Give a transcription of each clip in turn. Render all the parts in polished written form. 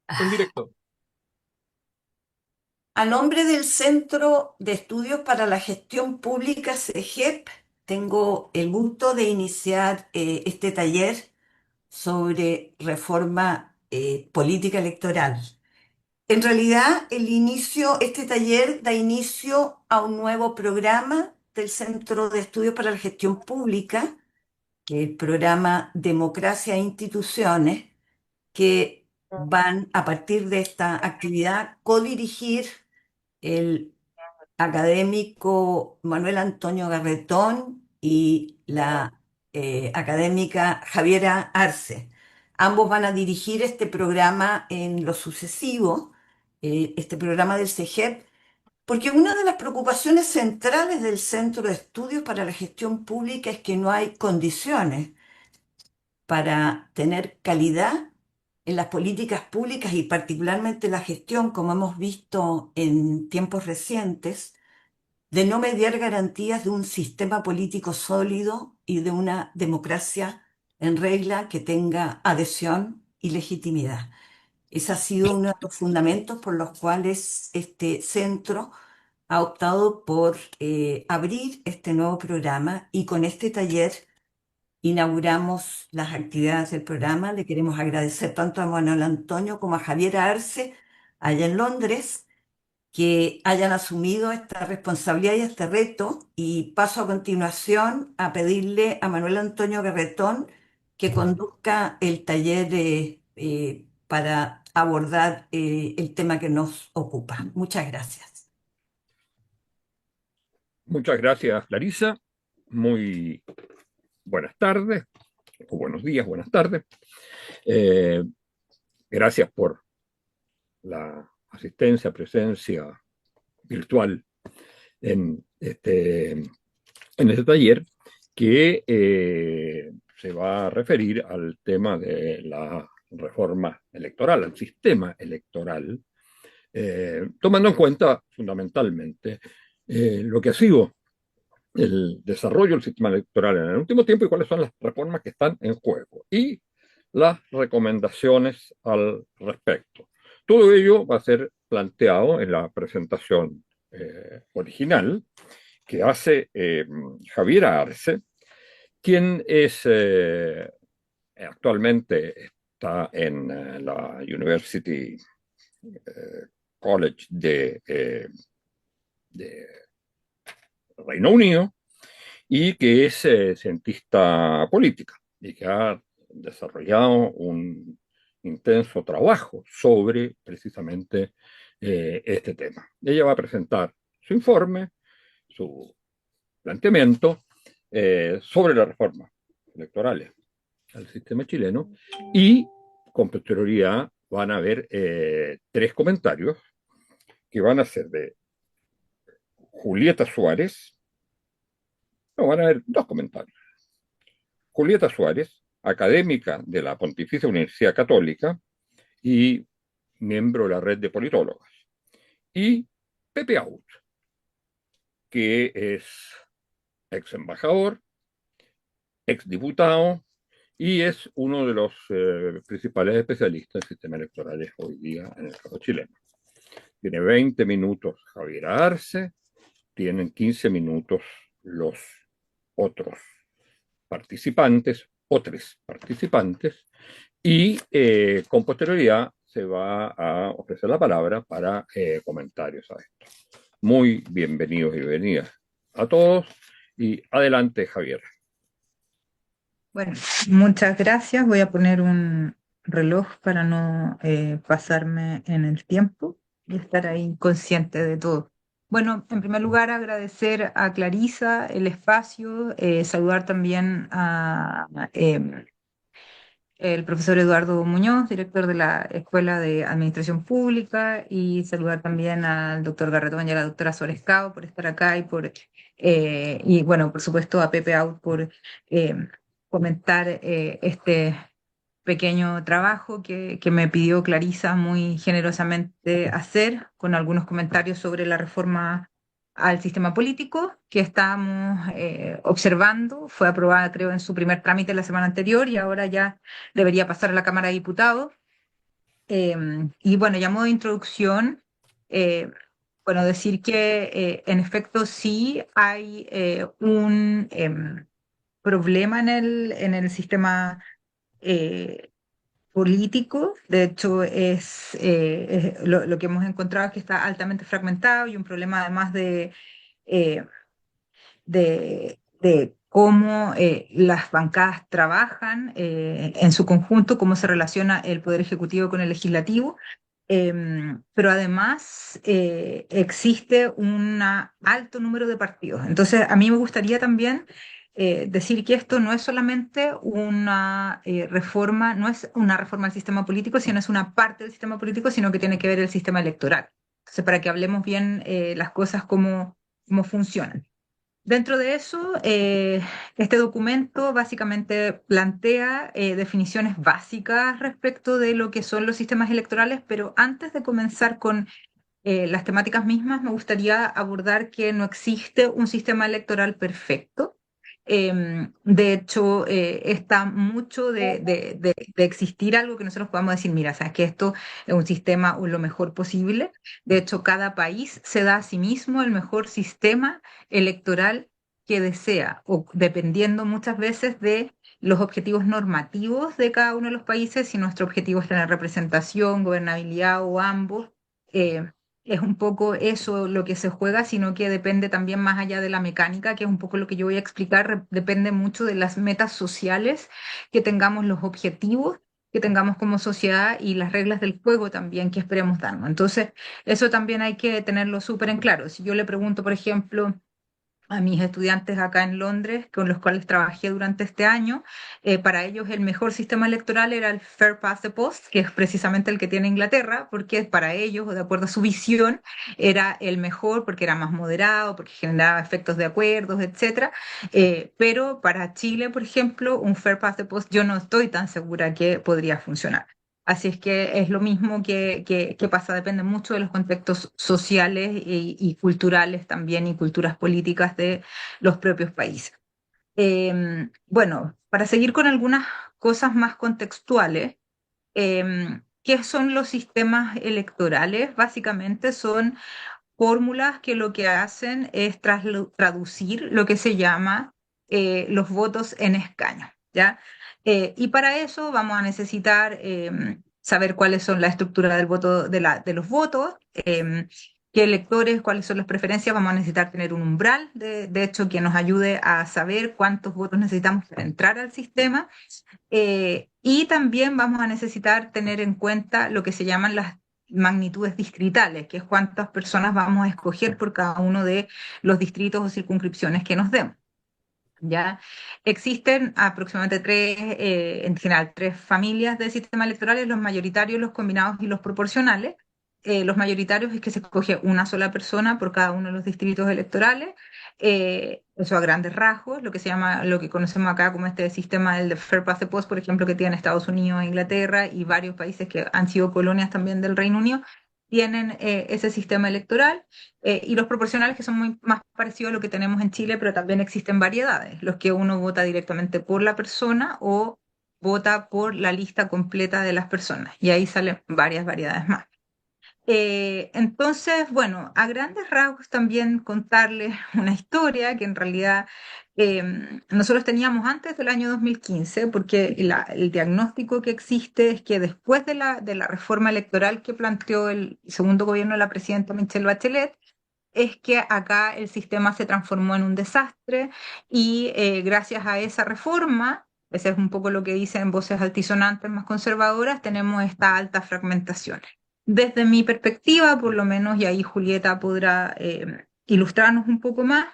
En directo. A nombre del Centro de Estudios para la Gestión Pública, CEGEP, tengo el gusto de iniciar este taller sobre reforma política electoral. En realidad, este taller da inicio a un nuevo programa del Centro de Estudios para la Gestión Pública, que es el programa Democracia e Instituciones, que van a partir de esta actividad codirigir el académico Manuel Antonio Garretón y la académica Javiera Arce. Ambos van a dirigir este programa en lo sucesivo, este programa del CEGEP, porque una de las preocupaciones centrales del Centro de Estudios para la Gestión Pública es que no hay condiciones para tener calidad en las políticas públicas y particularmente la gestión, como hemos visto en tiempos recientes, de no mediar garantías de un sistema político sólido y de una democracia en regla que tenga adhesión y legitimidad. Ese ha sido uno de los fundamentos por los cuales este centro ha optado por abrir este nuevo programa y con este taller inauguramos las actividades del programa. Le queremos agradecer tanto a Manuel Antonio como a Javier Arce allá en Londres que hayan asumido esta responsabilidad y este reto, y paso a continuación a pedirle a Manuel Antonio Garretón que conduzca el taller para abordar el tema que nos ocupa. Muchas gracias. Muchas gracias, Clarisa. Muy buenas tardes, o buenos días, buenas tardes. Eh, Gracias por la asistencia, presencia virtual en este taller que se va a referir al tema de la reforma electoral, al sistema electoral, tomando en cuenta fundamentalmente lo que ha sido el desarrollo del sistema electoral en el último tiempo y cuáles son las reformas que están en juego y las recomendaciones al respecto. Todo ello va a ser planteado en la presentación original que hace Javier Arce, quien actualmente está en la University College de Reino Unido y que es cientista política y que ha desarrollado un intenso trabajo sobre precisamente este tema. Ella va a presentar su informe, su planteamiento sobre las reformas electorales al sistema chileno y con posterioridad van a haber tres comentarios que van a ser de Julieta Suárez, no, van a haber dos comentarios. Julieta Suárez, académica de la Pontificia Universidad Católica y miembro de la red de politólogas. Y Pepe Out, que es ex embajador, ex diputado y es uno de los principales especialistas en sistemas electorales hoy día en el caso chileno. Tiene 20 minutos Javier Arce, tienen 15 minutos los otros participantes o tres participantes y con posterioridad se va a ofrecer la palabra para comentarios a esto. Muy bienvenidos y bienvenidas a todos y adelante Javier. Bueno, muchas gracias. Voy a poner un reloj para no pasarme en el tiempo y estar ahí consciente de todo. Bueno, en primer lugar, agradecer a Clarisa el espacio, saludar también a el profesor Eduardo Muñoz, director de la Escuela de Administración Pública, y saludar también al doctor Garretón y a la doctora Sorescao por estar acá y bueno, por supuesto a Pepe Out por comentar este pequeño trabajo que me pidió Clarisa muy generosamente hacer, con algunos comentarios sobre la reforma al sistema político que estábamos observando. Fue aprobada, creo, en su primer trámite la semana anterior y ahora ya debería pasar a la Cámara de Diputados. Y bueno, ya a modo de introducción, eh, bueno, decir que en efecto sí hay un problema en el sistema eh, político. De hecho, lo que hemos encontrado es que está altamente fragmentado y un problema además eh, de cómo las bancadas trabajan en su conjunto, cómo se relaciona el Poder Ejecutivo con el Legislativo. Pero además existe un alto número de partidos. Entonces, a mí me gustaría también decir que esto no es solamente una reforma, no es una reforma del sistema político, sino es una parte del sistema político, sino que tiene que ver el sistema electoral. Entonces, para que hablemos bien las cosas, cómo funcionan. Dentro de eso, este documento básicamente plantea definiciones básicas respecto de lo que son los sistemas electorales, pero antes de comenzar con las temáticas mismas, me gustaría abordar que no existe un sistema electoral perfecto. De hecho, está mucho de existir algo que nosotros podamos decir, mira, sabes que esto es un sistema lo mejor posible. De hecho, cada país se da a sí mismo el mejor sistema electoral que desea, o dependiendo muchas veces de los objetivos normativos de cada uno de los países, si nuestro objetivo es tener representación, gobernabilidad o ambos. eh, es un poco eso lo que se juega, sino que depende también más allá de la mecánica, que es un poco lo que yo voy a explicar, depende mucho de las metas sociales que tengamos, los objetivos que tengamos como sociedad y las reglas del juego también que esperemos darnos. Entonces, eso también hay que tenerlo súper en claro. Si yo le pregunto, por ejemplo, a mis estudiantes acá en Londres, con los cuales trabajé durante este año, para ellos el mejor sistema electoral era el Fair Pass the Post, que es precisamente el que tiene Inglaterra, porque para ellos, de acuerdo a su visión, era el mejor porque era más moderado, porque generaba efectos de acuerdos, etcétera. Pero para Chile, por ejemplo, un Fair Pass the Post yo no estoy tan segura que podría funcionar. Así es que es lo mismo que pasa, depende mucho de los contextos sociales y culturales también y culturas políticas de los propios países. Bueno, para seguir con algunas cosas más contextuales, ¿qué son los sistemas electorales? Básicamente son fórmulas que lo que hacen es traducir lo que se llama los votos en escaño, ¿ya? Y para eso vamos a necesitar saber cuáles son la estructura del voto, de los votos, qué electores, cuáles son las preferencias. Vamos a necesitar tener un umbral, de hecho, que nos ayude a saber cuántos votos necesitamos para entrar al sistema. Y también vamos a necesitar tener en cuenta lo que se llaman las magnitudes distritales, que es cuántas personas vamos a escoger por cada uno de los distritos o circunscripciones que nos demos. ¿Ya? Existen aproximadamente en general, tres familias de sistemas electorales: los mayoritarios, los combinados y los proporcionales. Los mayoritarios es que se escoge una sola persona por cada uno de los distritos electorales. Eso a grandes rasgos, lo que se llama, lo que conocemos acá como este sistema del de Fair Pass the Post, por ejemplo, que tiene Estados Unidos, Inglaterra y varios países que han sido colonias también del Reino Unido, tienen ese sistema electoral. Y los proporcionales, que son muy más parecidos a lo que tenemos en Chile, pero también existen variedades, los que uno vota directamente por la persona o vota por la lista completa de las personas, y ahí salen varias variedades más. Entonces, bueno, a grandes rasgos también contarles una historia que en realidad nosotros teníamos antes del año 2015, porque el diagnóstico que existe es que después de la reforma electoral que planteó el segundo gobierno de la presidenta Michelle Bachelet, es que acá el sistema se transformó en un desastre y gracias a esa reforma, ese es un poco lo que dicen voces altisonantes más conservadoras, tenemos esta alta fragmentación. Desde mi perspectiva, por lo menos, y ahí Julieta podrá ilustrarnos un poco más,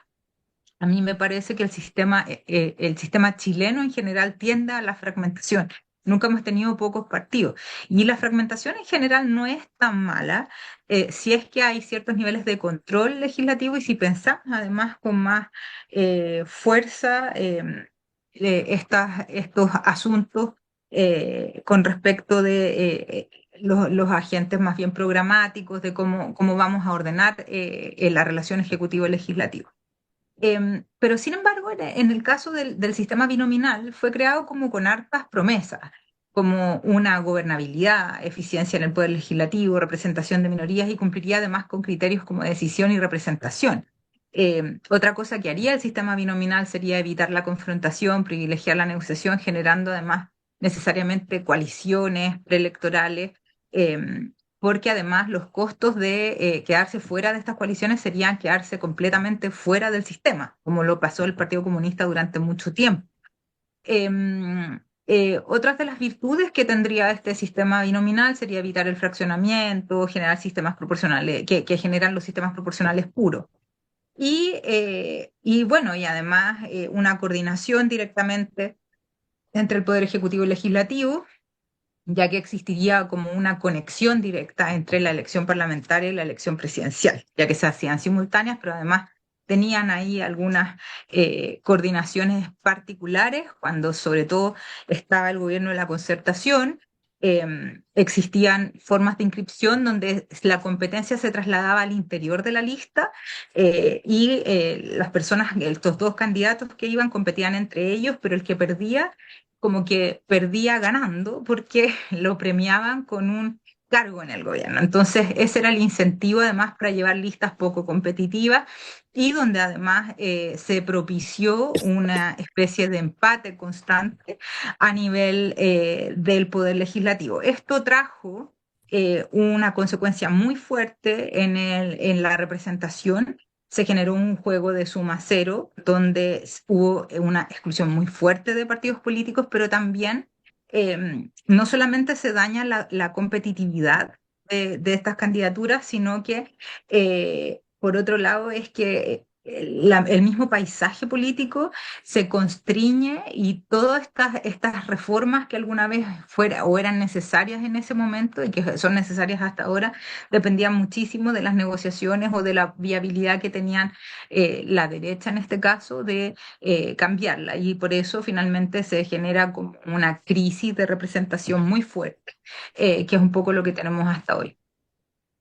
a mí me parece que el sistema chileno en general tiende a la fragmentación. Nunca hemos tenido pocos partidos. Y la fragmentación en general no es tan mala si es que hay ciertos niveles de control legislativo y si pensamos además con más fuerza estos asuntos con respecto de los agentes más bien programáticos, de cómo vamos a ordenar la relación ejecutivo-legislativa. Pero sin embargo, en el caso del sistema binominal, fue creado como con hartas promesas. como una gobernabilidad, eficiencia en el poder legislativo, representación de minorías y cumpliría además con criterios como decisión y representación. Otra cosa que haría el sistema binominal sería evitar la confrontación, privilegiar la negociación, generando además necesariamente coaliciones preelectorales, porque además los costos de quedarse fuera de estas coaliciones serían quedarse completamente fuera del sistema, como lo pasó el Partido Comunista durante mucho tiempo. Otras de las virtudes que tendría este sistema binominal sería evitar el fraccionamiento, generar sistemas proporcionales, que generan los sistemas proporcionales puros. Y bueno, y además una coordinación directamente entre el Poder Ejecutivo y Legislativo, ya que existiría como una conexión directa entre la elección parlamentaria y la elección presidencial, ya que se hacían simultáneas, pero además tenían ahí algunas coordinaciones particulares, cuando sobre todo estaba el gobierno de la concertación. Existían formas de inscripción donde la competencia se trasladaba al interior de la lista las personas, estos dos candidatos que iban, competían entre ellos, pero el que perdía como que perdía ganando porque lo premiaban con un cargo en el gobierno. Entonces, ese era el incentivo además para llevar listas poco competitivas y donde además se propició una especie de empate constante a nivel del poder legislativo. Esto trajo una consecuencia muy fuerte en la representación. Se generó un juego de suma cero, donde hubo una exclusión muy fuerte de partidos políticos, pero también no solamente se daña la competitividad de estas candidaturas, sino que, por otro lado, es que el mismo paisaje político se constriñe y todas estas reformas que alguna vez fuera o eran necesarias en ese momento y que son necesarias hasta ahora, dependían muchísimo de las negociaciones o de la viabilidad que tenían la derecha en este caso de cambiarla. Y por eso finalmente se genera como una crisis de representación muy fuerte, que es un poco lo que tenemos hasta hoy.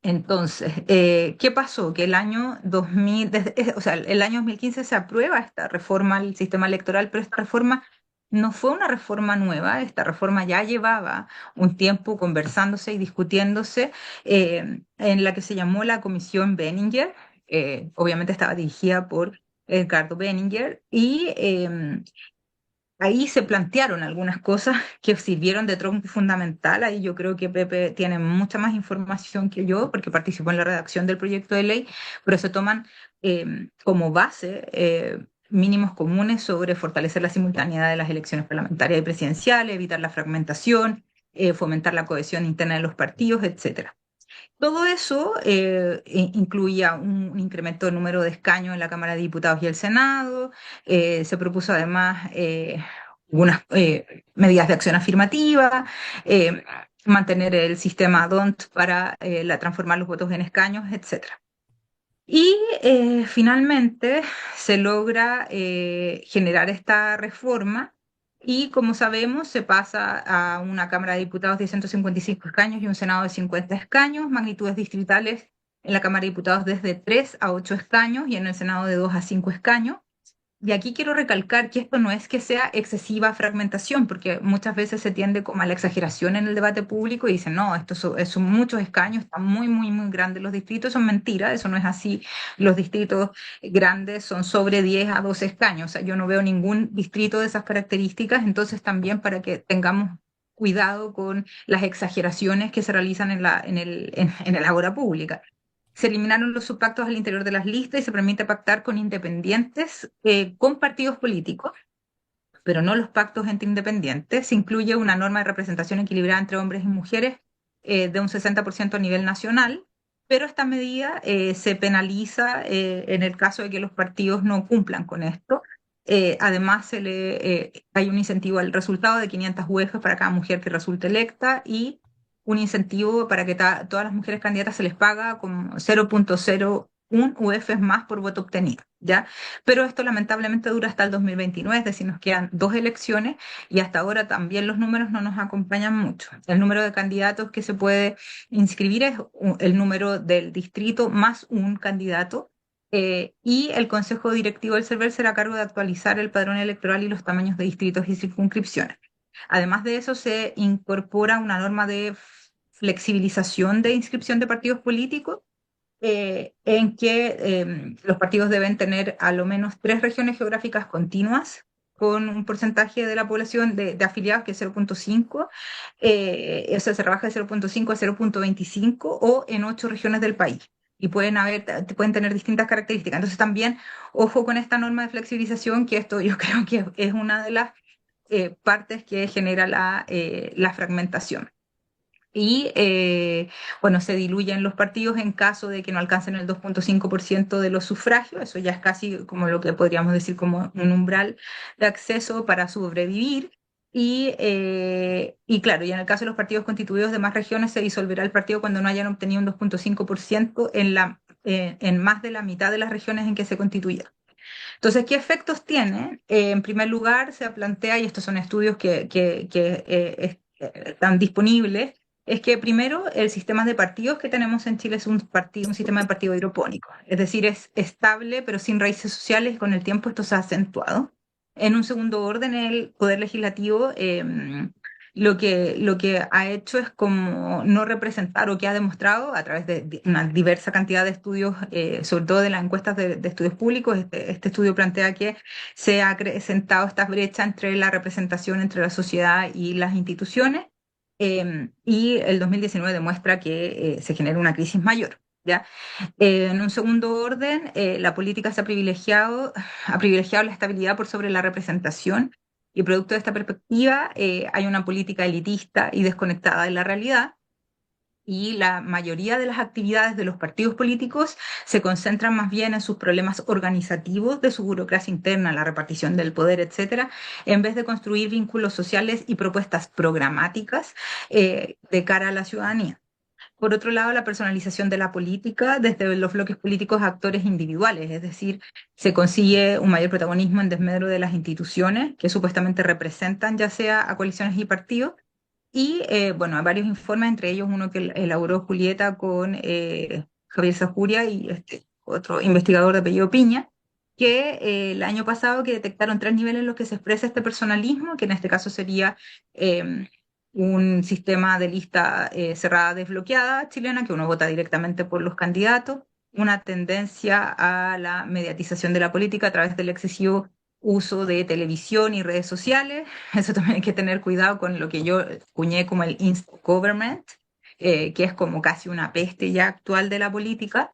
Entonces, ¿qué pasó? Que el año 2000, o sea, el año 2015 se aprueba esta reforma al sistema electoral, pero esta reforma no fue una reforma nueva, esta reforma ya llevaba un tiempo conversándose y discutiéndose, en la que se llamó la Comisión Benninger. Obviamente estaba dirigida por Edgardo Benninger, y ahí se plantearon algunas cosas que sirvieron de tronco fundamental. Ahí yo creo que Pepe tiene mucha más información que yo, porque participó en la redacción del proyecto de ley, pero se toman como base mínimos comunes sobre fortalecer la simultaneidad de las elecciones parlamentarias y presidenciales, evitar la fragmentación, fomentar la cohesión interna de los partidos, etcétera. Todo eso incluía un incremento del número de escaños en la Cámara de Diputados y el Senado. Se propuso además algunas medidas de acción afirmativa, eh, mantener el sistema DONT para transformar los votos en escaños, etcétera. Y finalmente se logra generar esta reforma y, como sabemos, se pasa a una Cámara de Diputados de 155 escaños y un Senado de 50 escaños, magnitudes distritales en la Cámara de Diputados desde 3 a 8 escaños y en el Senado de 2 a 5 escaños. Y aquí quiero recalcar que esto no es que sea excesiva fragmentación, porque muchas veces se tiende como a la exageración en el debate público y dicen, no, estos son muchos escaños, están muy, muy, muy grandes los distritos. Son mentiras, eso no es así. Los distritos grandes son sobre 10 a 12 escaños. O sea, yo no veo ningún distrito de esas características, entonces también para que tengamos cuidado con las exageraciones que se realizan en el agora pública. Se eliminaron los subpactos al interior de las listas y se permite pactar con independientes, con partidos políticos, pero no los pactos entre independientes. Se incluye una norma de representación equilibrada entre hombres y mujeres de un 60% a nivel nacional, pero esta medida se penaliza en el caso de que los partidos no cumplan con esto. Además, hay un incentivo al resultado de 500 UF para cada mujer que resulte electa y un incentivo para que todas las mujeres candidatas se les paga con 0,01 UF más por voto obtenido, ¿ya? Pero esto lamentablemente dura hasta el 2029, es decir, nos quedan dos elecciones y hasta ahora también los números no nos acompañan mucho. El número de candidatos que se puede inscribir es el número del distrito más un candidato. Y el Consejo Directivo del CERVEL será a cargo de actualizar el padrón electoral y los tamaños de distritos y circunscripciones. Además de eso, se incorpora una norma de flexibilización de inscripción de partidos políticos, en que los partidos deben tener a lo menos 3 regiones geográficas continuas con un porcentaje de la población de afiliados que es 0,5, eso se rebaja de 0,5 a 0,25 o en 8 regiones del país. Y pueden tener distintas características. Entonces también, ojo con esta norma de flexibilización, que esto yo creo que es una de las partes que genera la fragmentación. Y bueno, se diluyen los partidos en caso de que no alcancen el 2,5% de los sufragios. Eso ya es casi como lo que podríamos decir como un umbral de acceso para sobrevivir. Y claro, y en el caso de los partidos constituidos de más regiones, se disolverá el partido cuando no hayan obtenido un 2,5% en más de la mitad de las regiones en que se constituyeron. Entonces, ¿qué efectos tiene? En primer lugar, se plantea, y estos son estudios que están disponibles, es que primero el sistema de partidos que tenemos en Chile es un sistema de partido hidropónico, es decir, es estable pero sin raíces sociales y con el tiempo esto se ha acentuado. En un segundo orden, el Poder Legislativo lo que ha hecho es como no representar o que ha demostrado a través de una diversa cantidad de estudios, sobre todo de las encuestas de estudios públicos. Este estudio plantea que se ha acrecentado esta brecha entre la representación entre la sociedad y las instituciones, y el 2019 demuestra que se genera una crisis mayor. ¿Ya? En un segundo orden, la política ha privilegiado la estabilidad por sobre la representación, y producto de esta perspectiva hay una política elitista y desconectada de la realidad, y la mayoría de las actividades de los partidos políticos se concentran más bien en sus problemas organizativos, de su burocracia interna, la repartición del poder, etcétera, en vez de construir vínculos sociales y propuestas programáticas de cara a la ciudadanía. Por otro lado, la personalización de la política desde los bloques políticos a actores individuales, es decir, se consigue un mayor protagonismo en desmedro de las instituciones que supuestamente representan ya sea a coaliciones y partidos. Y bueno, hay varios informes, entre ellos uno que elaboró Julieta con Javier Sajuria y este otro investigador de apellido Piña, que el año pasado que detectaron 3 niveles en los que se expresa este personalismo, que en este caso sería eh, un sistema de lista cerrada desbloqueada chilena, que uno vota directamente por los candidatos, una tendencia a la mediatización de la política a través del excesivo uso de televisión y redes sociales. Eso también hay que tener cuidado con lo que yo cuñé como el instant government, que es como casi una peste ya actual de la política.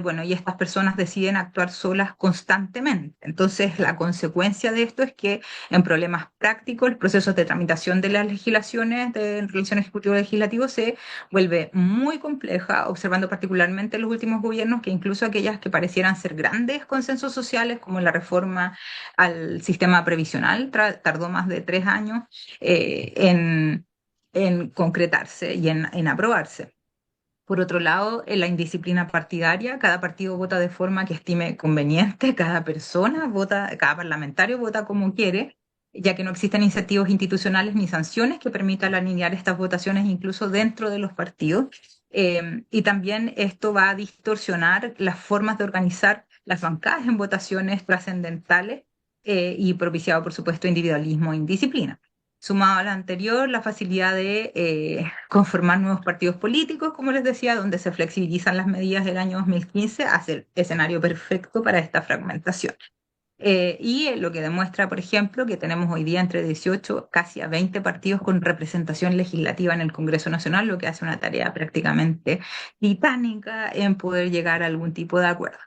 Bueno, y estas personas deciden actuar solas constantemente. Entonces, la consecuencia de esto es que en problemas prácticos, los procesos de tramitación de las legislaciones de relación ejecutivo-legislativo se vuelve muy compleja, observando particularmente en los últimos gobiernos que incluso aquellas que parecieran ser grandes consensos sociales, como la reforma al sistema previsional, tardó más de 3 años en concretarse y en aprobarse. Por otro lado, en la indisciplina partidaria, cada partido vota de forma que estime conveniente, cada persona vota, cada parlamentario vota como quiere, ya que no existen incentivos institucionales ni sanciones que permitan alinear estas votaciones incluso dentro de los partidos. Y también esto va a distorsionar las formas de organizar las bancadas en votaciones trascendentales, y propiciado, por supuesto, individualismo e indisciplina. Sumado a lo anterior, la facilidad de conformar nuevos partidos políticos, como les decía, donde se flexibilizan las medidas del año 2015, hace el escenario perfecto para esta fragmentación. Y lo que demuestra, por ejemplo, que tenemos hoy día entre 18 casi a 20 partidos con representación legislativa en el Congreso Nacional, lo que hace una tarea prácticamente titánica en poder llegar a algún tipo de acuerdo.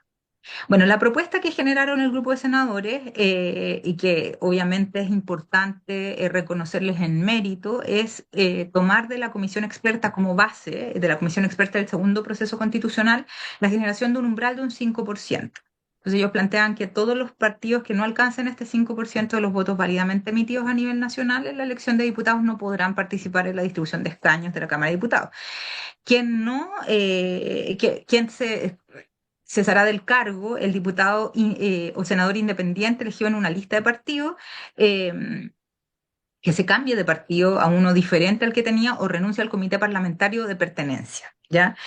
Bueno, la propuesta que generaron el grupo de senadores, y que obviamente es importante reconocerles en mérito, es tomar de la comisión experta como base, de la comisión experta del segundo proceso constitucional, la generación de un umbral de un 5%. Entonces ellos plantean que todos los partidos que no alcancen este 5% de los votos válidamente emitidos a nivel nacional en la elección de diputados no podrán participar en la distribución de escaños de la Cámara de Diputados. Quien no, quien se cesará del cargo el diputado o senador independiente elegido en una lista de partido, eh, que se cambie de partido a uno diferente al que tenía o renuncie al comité parlamentario de pertenencia, ¿ya?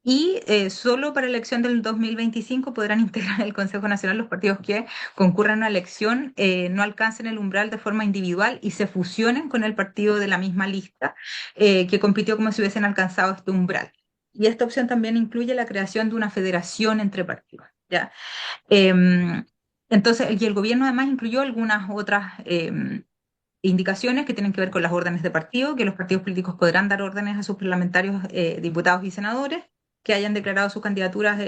Y solo para la elección del 2025 podrán integrar el Consejo Nacional los partidos que concurran a una elección, no alcancen el umbral de forma individual y se fusionen con el partido de la misma lista que compitió como si hubiesen alcanzado este umbral. Y esta opción también incluye la creación de una federación entre partidos, ¿ya? Em, entonces, y el gobierno además incluyó algunas otras indicaciones que tienen que ver con las órdenes de partido, que los partidos políticos podrán dar órdenes a sus parlamentarios, diputados y senadores que hayan declarado sus candidaturas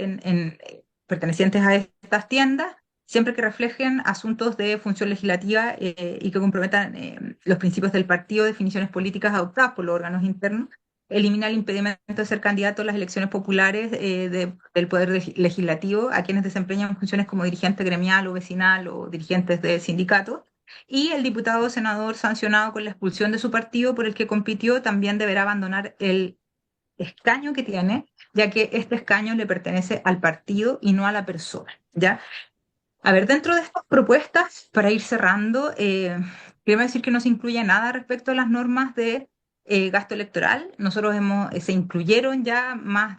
pertenecientes a estas tiendas, siempre que reflejen asuntos de función legislativa y que comprometan los principios del partido, definiciones políticas adoptadas por los órganos internos. Elimina el impedimento de ser candidato a las elecciones populares del Poder Legislativo a quienes desempeñan funciones como dirigente gremial o vecinal o dirigentes de sindicatos. Y el diputado o senador sancionado con la expulsión de su partido por el que compitió también deberá abandonar el escaño que tiene, ya que este escaño le pertenece al partido y no a la persona, ¿ya? A ver, dentro de estas propuestas, para ir cerrando, quiero decir que no se incluye nada respecto a las normas de gasto electoral. Nosotros se incluyeron ya más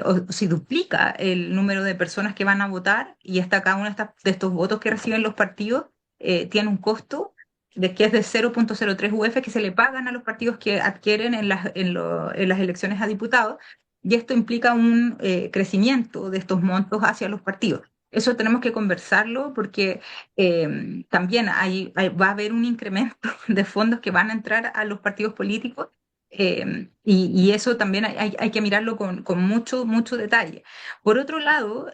o se duplica el número de personas que van a votar y hasta cada uno de estos votos que reciben los partidos tiene un costo de que es de 0,03 UF que se le pagan a los partidos que adquieren en las elecciones a diputados, y esto implica un crecimiento de estos montos hacia los partidos. Eso tenemos que conversarlo porque también va a haber un incremento de fondos que van a entrar a los partidos políticos, y eso también hay que mirarlo con mucho, mucho detalle. Por otro lado,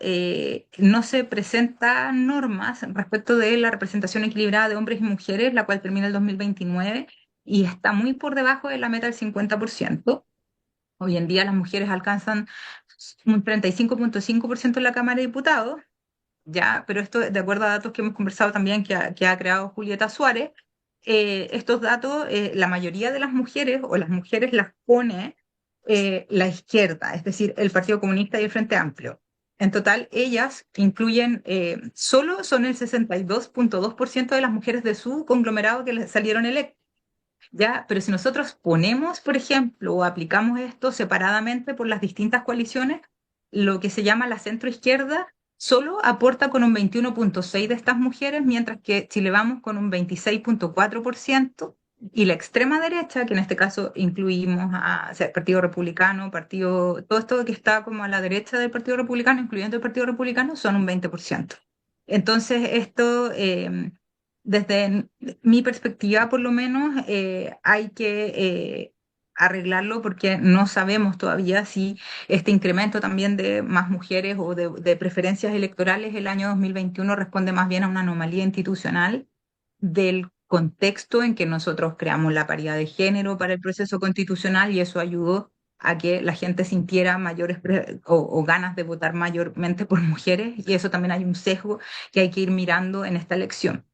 no se presentan normas respecto de la representación equilibrada de hombres y mujeres, la cual termina el 2029 y está muy por debajo de la meta del 50%. Hoy en día las mujeres alcanzan un 35,5% en la Cámara de Diputados, ya, pero esto de acuerdo a datos que hemos conversado también que ha creado Julieta Suárez. Estos datos, la mayoría de las mujeres o las mujeres las pone la izquierda, es decir, el Partido Comunista y el Frente Amplio. En total, ellas incluyen, solo son el 62,2% de las mujeres de su conglomerado que les salieron electas. ¿Ya? Pero si nosotros ponemos, por ejemplo, o aplicamos esto separadamente por las distintas coaliciones, lo que se llama la centroizquierda solo aporta con un 21,6% de estas mujeres, mientras que si le vamos con un 26,4%, y la extrema derecha, que en este caso incluimos o sea, Partido Republicano, todo esto que está como a la derecha del Partido Republicano, incluyendo el Partido Republicano, son un 20%. Entonces, esto, desde mi perspectiva, por lo menos, hay que arreglarlo porque no sabemos todavía si este incremento también de más mujeres o de preferencias electorales el año 2021 responde más bien a una anomalía institucional del contexto en que nosotros creamos la paridad de género para el proceso constitucional y eso ayudó a que la gente sintiera o ganas de votar mayormente por mujeres, y eso también hay un sesgo que hay que ir mirando en esta elección.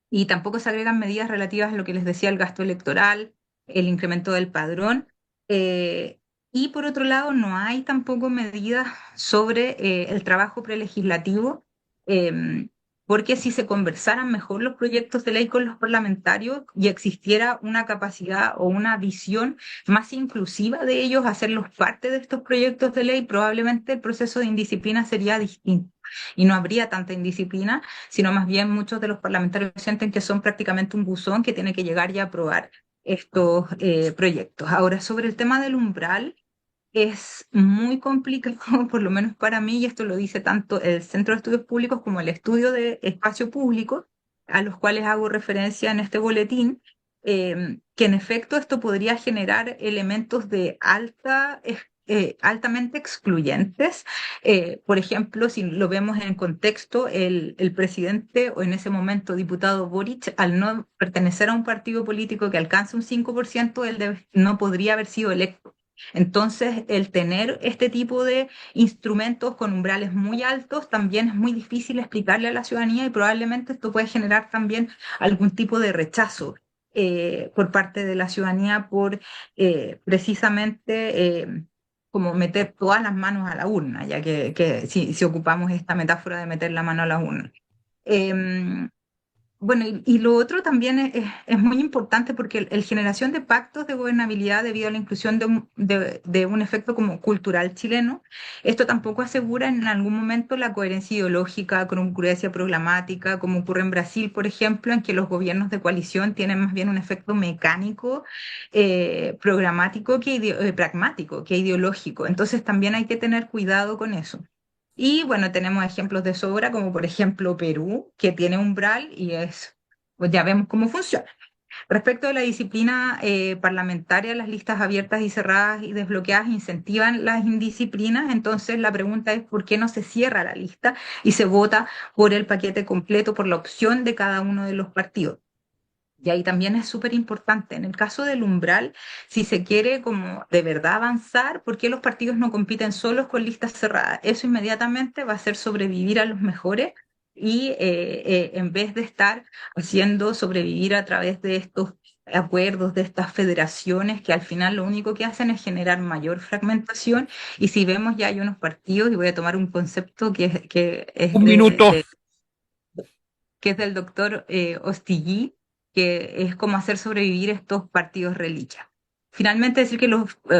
Y tampoco se agregan medidas relativas a lo que les decía, el gasto electoral, el incremento del padrón. eh, y por otro lado, no hay tampoco medidas sobre el trabajo prelegislativo, em, porque si se conversaran mejor los proyectos de ley con los parlamentarios y existiera una capacidad o una visión más inclusiva de ellos, hacerlos parte de estos proyectos de ley, probablemente el proceso de indisciplina sería distinto y no habría tanta indisciplina, sino más bien muchos de los parlamentarios sienten que son prácticamente un buzón que tiene que llegar y aprobar estos proyectos. Ahora, sobre el tema del umbral, es muy complicado, por lo menos para mí, y esto lo dice tanto el Centro de Estudios Públicos como el Estudio de Espacio Público, a los cuales hago referencia en este boletín, que en efecto esto podría generar elementos de altamente excluyentes. Por ejemplo, si lo vemos en contexto, el presidente o en ese momento diputado Boric, al no pertenecer a un partido político que alcance un 5%, no podría haber sido electo. Entonces, el tener este tipo de instrumentos con umbrales muy altos también es muy difícil explicarle a la ciudadanía, y probablemente esto puede generar también algún tipo de rechazo por parte de la ciudadanía por precisamente como meter todas las manos a la urna, ya que si ocupamos esta metáfora de meter la mano a la urna. Em, Bueno, y lo otro también es muy importante porque el generación de pactos de gobernabilidad debido a la inclusión de un efecto como cultural chileno, esto tampoco asegura en algún momento la coherencia ideológica, congruencia programática, como ocurre en Brasil, por ejemplo, en que los gobiernos de coalición tienen más bien un efecto mecánico, programático pragmático que ideológico. Entonces también hay que tener cuidado con eso. Y bueno, tenemos ejemplos de sobra, como por ejemplo Perú, que tiene umbral y pues ya vemos cómo funciona. Respecto de la disciplina parlamentaria, las listas abiertas y cerradas y desbloqueadas incentivan las indisciplinas. Entonces la pregunta es ¿por qué no se cierra la lista y se vota por el paquete completo, por la opción de cada uno de los partidos? Y ahí también es súper importante. En el caso del umbral, si se quiere como de verdad avanzar, ¿por qué los partidos no compiten solos con listas cerradas? Eso inmediatamente va a hacer sobrevivir a los mejores y en vez de estar haciendo sobrevivir a través de estos acuerdos, de estas federaciones, que al final lo único que hacen es generar mayor fragmentación. Y si vemos ya hay unos partidos, y voy a tomar un concepto Un minuto. que es del doctor Ostigui, que es como hacer sobrevivir estos partidos reliquias. Finalmente, decir que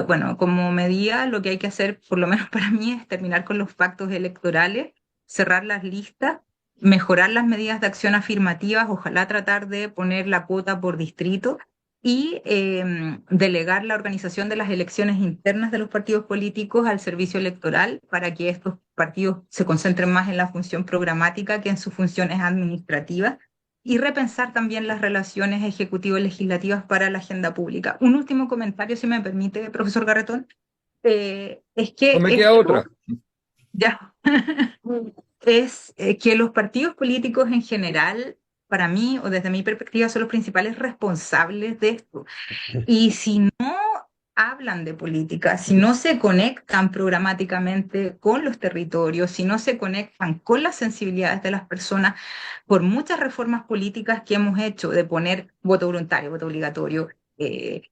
bueno, como medida, lo que hay que hacer, por lo menos para mí, es terminar con los pactos electorales, cerrar las listas, mejorar las medidas de acción afirmativas, ojalá tratar de poner la cuota por distrito y delegar la organización de las elecciones internas de los partidos políticos al servicio electoral para que estos partidos se concentren más en la función programática que en sus funciones administrativas y repensar también las relaciones ejecutivo-legislativas para la agenda pública. Un último comentario, si me permite, profesor Garretón, es No que me queda esto otra. ya es que los partidos políticos en general, para mí o desde mi perspectiva, son los principales responsables de esto. Y si no hablan de política, si no se conectan programáticamente con los territorios, si no se conectan con las sensibilidades de las personas, por muchas reformas políticas que hemos hecho de poner voto voluntario, voto obligatorio, eh,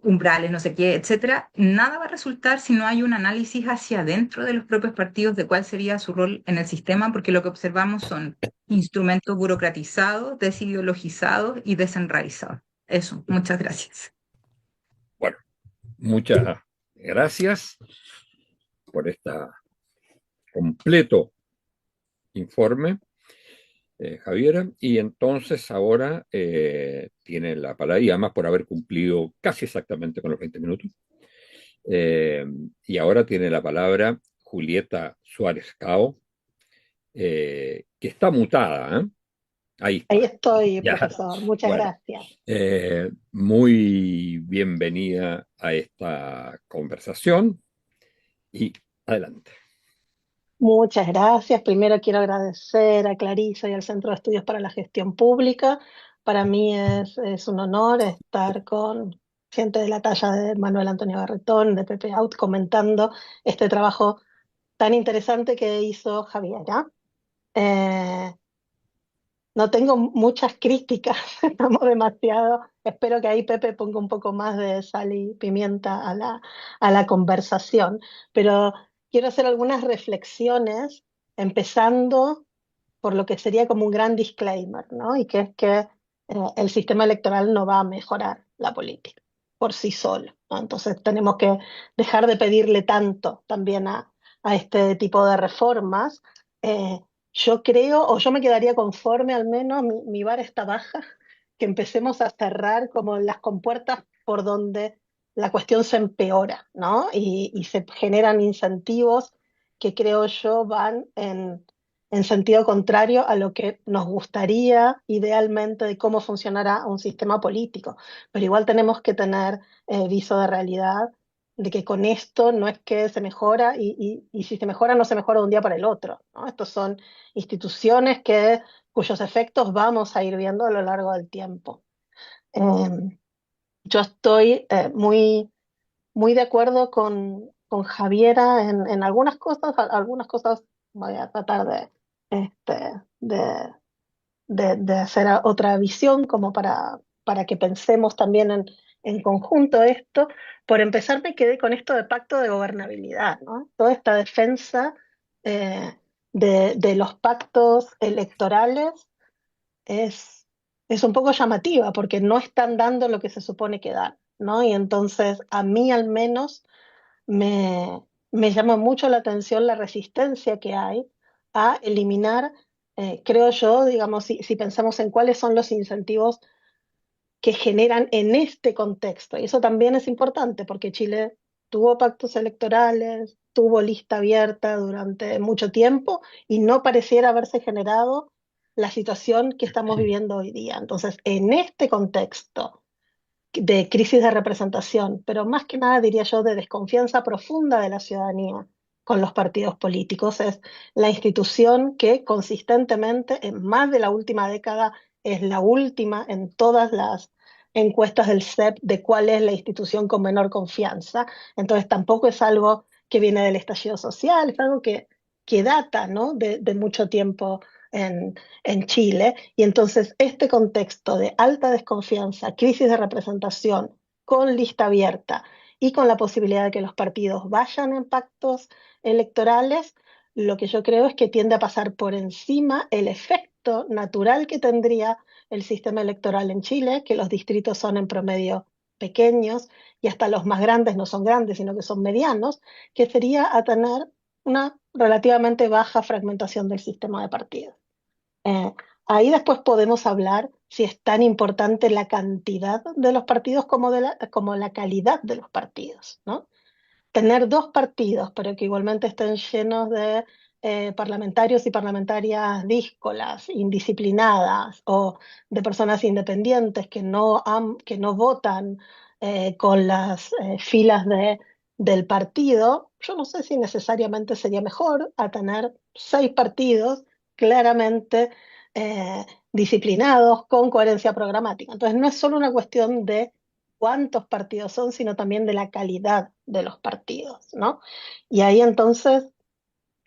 umbrales, no sé qué, etcétera, nada va a resultar si no hay un análisis hacia adentro de los propios partidos de cuál sería su rol en el sistema, porque lo que observamos son instrumentos burocratizados, desideologizados y desenraizados. Eso, muchas gracias. Bueno, muchas gracias por este completo informe, Javiera. Y entonces ahora tiene la palabra, y además por haber cumplido casi exactamente con los 20 minutos. Eh, y ahora tiene la palabra Julieta Suárez Cao, que está mutada, ¿eh? Ahí Ahí está. estoy, Ya. profesor. Muchas Bueno, gracias. muy bienvenida a esta conversación y adelante. Muchas gracias. Primero quiero agradecer a Clarisa y al Centro de Estudios para la Gestión Pública. Para mí es un honor estar con gente de la talla de Manuel Antonio Garretón, de Pepe Out, comentando este trabajo tan interesante que hizo Javiera. Eh, No tengo muchas críticas, estamos demasiado. Espero que ahí Pepe ponga un poco más de sal y pimienta a la conversación, pero quiero hacer algunas reflexiones, empezando por lo que sería como un gran disclaimer, ¿no? Y que es que el sistema electoral no va a mejorar la política por sí solo, ¿no? Entonces tenemos que dejar de pedirle tanto también a este tipo de reformas. Eh, yo creo, o yo me quedaría conforme al menos, mi vara está baja, que empecemos a cerrar como las compuertas por donde la cuestión se empeora, ¿no? Y se generan incentivos que creo yo van en sentido contrario a lo que nos gustaría idealmente de cómo funcionará un sistema político. Pero igual tenemos que tener viso de realidad de que con esto no es que se mejora y si se mejora no se mejora de un día para el otro, ¿no? Estos son instituciones cuyos efectos vamos a ir viendo a lo largo del tiempo. Eh, yo estoy muy de acuerdo con Javiera en algunas cosas, algunas cosas voy a tratar este, de, de hacer otra visión como para que pensemos también en conjunto esto. Por empezar, me quedé con esto de pacto de gobernabilidad, ¿no? Toda esta defensa de los pactos electorales es es un poco llamativa porque no están dando lo que se supone que dan, ¿no? Y entonces a mí al menos me llama mucho la atención la resistencia que hay a eliminar, creo yo, digamos, si pensamos en cuáles son los incentivos que generan en este contexto. Y eso también es importante porque Chile tuvo pactos electorales, tuvo lista abierta durante mucho tiempo y no pareciera haberse generado la situación que estamos viviendo hoy día. Entonces, en este contexto de crisis de representación, pero más que nada diría yo de desconfianza profunda de la ciudadanía con los partidos políticos, es la institución que consistentemente en más de la última década es la última en todas las encuestas del CEP de cuál es la institución con menor confianza. Entonces tampoco es algo que viene del estallido social, es algo que data, ¿no? de mucho tiempo en, en Chile. Y entonces este contexto de alta desconfianza, crisis de representación, con lista abierta y con la posibilidad de que los partidos vayan en pactos electorales, lo que yo creo es que tiende a pasar por encima el efecto natural que tendría el sistema electoral en Chile, que los distritos son en promedio pequeños y hasta los más grandes no son grandes, sino que son medianos, que sería a tener una relativamente baja fragmentación del sistema de partidos. Eh, Ahí después podemos hablar si es tan importante la cantidad de los partidos como la calidad de los partidos, ¿no? Tener dos partidos, pero que igualmente estén llenos de parlamentarios y parlamentarias díscolas, indisciplinadas o de personas independientes que no votan con las filas del partido, yo no sé si necesariamente sería mejor a tener seis partidos claramente disciplinados con coherencia programática. Entonces no es solo una cuestión de cuántos partidos son, sino también de la calidad de los partidos, ¿no? Y ahí entonces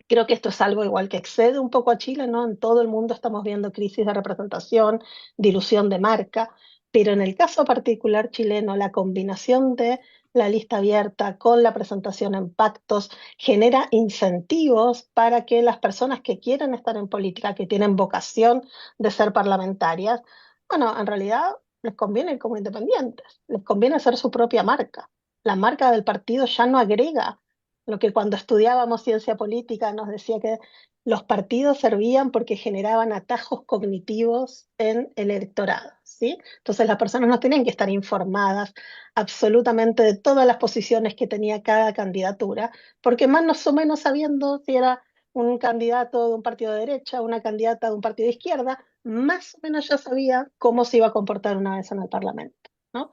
creo que esto es algo igual que excede un poco a Chile, ¿no? En todo el mundo estamos viendo crisis de representación, dilución de marca, pero en el caso particular chileno, la combinación de la lista abierta con la presentación en pactos genera incentivos para que las personas que quieren estar en política, que tienen vocación de ser parlamentarias, bueno, en realidad les conviene ir como independientes, les conviene ser su propia marca. La marca del partido ya no agrega lo que cuando estudiábamos ciencia política nos decía que los partidos servían porque generaban atajos cognitivos en el electorado, ¿sí? Entonces las personas no tenían que estar informadas absolutamente de todas las posiciones que tenía cada candidatura, porque más o menos sabiendo si era un candidato de un partido de derecha, una candidata de un partido de izquierda, más o menos ya sabía cómo se iba a comportar una vez en el Parlamento, ¿no?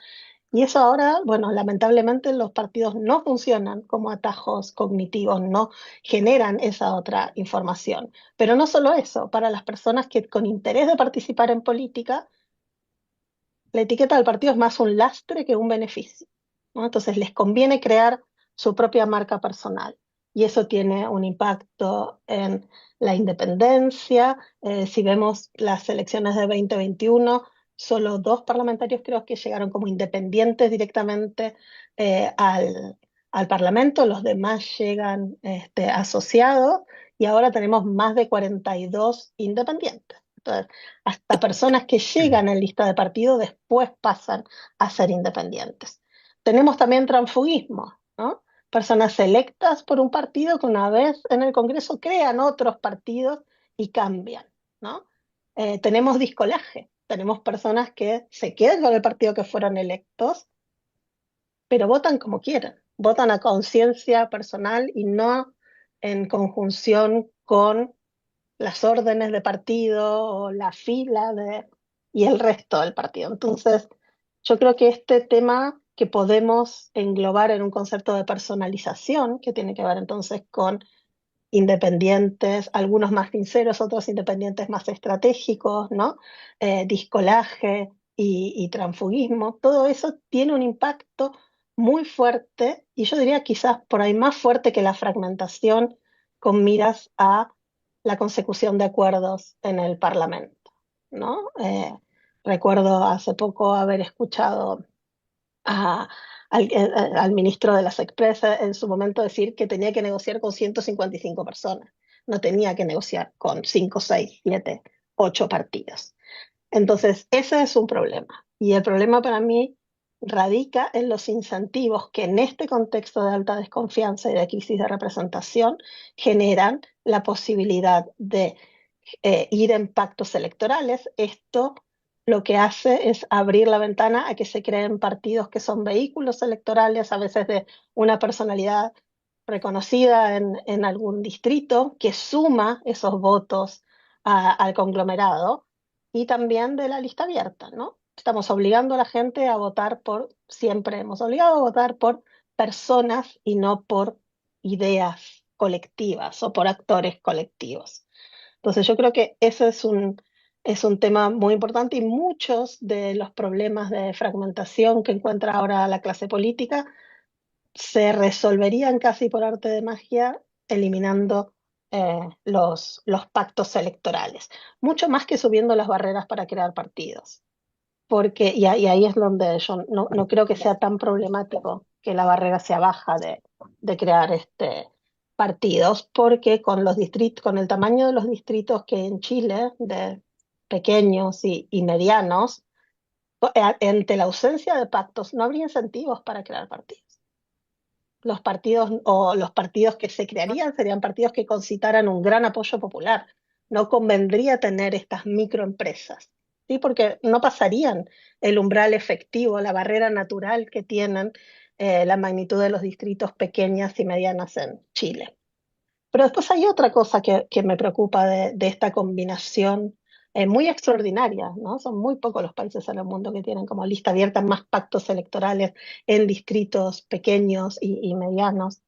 Y eso ahora, bueno, lamentablemente los partidos no funcionan como atajos cognitivos, no generan esa otra información. Pero no solo eso, para las personas que con interés de participar en política, la etiqueta del partido es más un lastre que un beneficio, ¿no? Entonces les conviene crear su propia marca personal. Y eso tiene un impacto en la independencia. Si vemos las elecciones de 2021, solo dos parlamentarios creo que llegaron como independientes directamente al Parlamento, los demás llegan asociados y ahora tenemos más de 42 independientes. Entonces, hasta personas que llegan en lista de partido después pasan a ser independientes. Tenemos también transfugismo, ¿no? Personas electas por un partido que una vez en el Congreso crean otros partidos y cambian, ¿no? Tenemos discolaje, tenemos personas que se quedan con el partido que fueron electos, pero votan como quieren, votan a conciencia personal y no en conjunción con las órdenes de partido o la fila y el resto del partido. Entonces, yo creo que este tema que podemos englobar en un concepto de personalización, que tiene que ver entonces con independientes, algunos más sinceros, otros independientes más estratégicos, ¿no? Discolaje y transfugismo, todo eso tiene un impacto muy fuerte y yo diría quizás por ahí más fuerte que la fragmentación con miras a la consecución de acuerdos en el Parlamento, ¿no? Recuerdo hace poco haber escuchado a- al ministro de las Expresas en su momento decir que tenía que negociar con 155 personas, no tenía que negociar con 5, 6, 7, 8 partidos. Entonces, ese es un problema. Y el problema para mí radica en los incentivos que en este contexto de alta desconfianza y de crisis de representación generan la posibilidad de ir en pactos electorales. Esto lo que hace es abrir la ventana a que se creen partidos que son vehículos electorales, a veces de una personalidad reconocida en algún distrito, que suma esos votos al conglomerado, y también de la lista abierta, ¿no? Estamos obligando a la gente a votar siempre hemos obligado a votar por personas y no por ideas colectivas o por actores colectivos. Entonces yo creo que ese es un tema muy importante, y muchos de los problemas de fragmentación que encuentra ahora la clase política se resolverían casi por arte de magia eliminando los pactos electorales, mucho más que subiendo las barreras para crear partidos. Y ahí es donde yo no creo que sea tan problemático que la barrera sea baja de crear partidos, porque con los distritos, con el tamaño de los distritos que hay en Chile, de pequeños y medianos, ante la ausencia de pactos no habría incentivos para crear partidos. Los partidos que se crearían serían partidos que concitaran un gran apoyo popular. No convendría tener estas microempresas, ¿sí? Porque no pasarían el umbral efectivo, la barrera natural que tienen la magnitud de los distritos pequeñas y medianas en Chile. Pero después hay otra cosa que me preocupa de esta combinación muy extraordinaria, ¿no? Son muy pocos los países en el mundo que tienen como lista abierta más pactos electorales en distritos pequeños y medianos.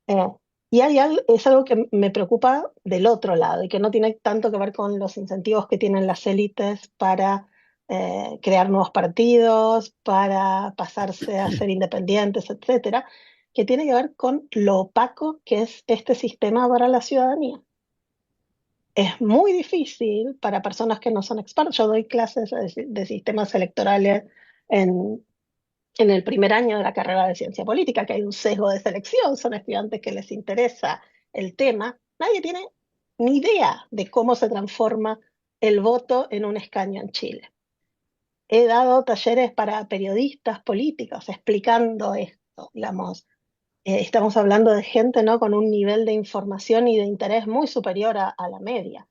Eh, es algo que me preocupa del otro lado y que no tiene tanto que ver con los incentivos que tienen las élites para crear nuevos partidos, para pasarse a ser independientes, etcétera, que tiene que ver con lo opaco que es este sistema para la ciudadanía. Es muy difícil para personas que no son expertos. Yo doy clases de sistemas electorales en, en el primer año de la carrera de ciencia política, que hay un sesgo de selección, son estudiantes que les interesa el tema. Nadie tiene ni idea de cómo se transforma el voto en un escaño en Chile. He dado talleres para periodistas políticos explicando esto, digamos. Estamos hablando de gente, ¿no?, con un nivel de información y de interés muy superior a la media.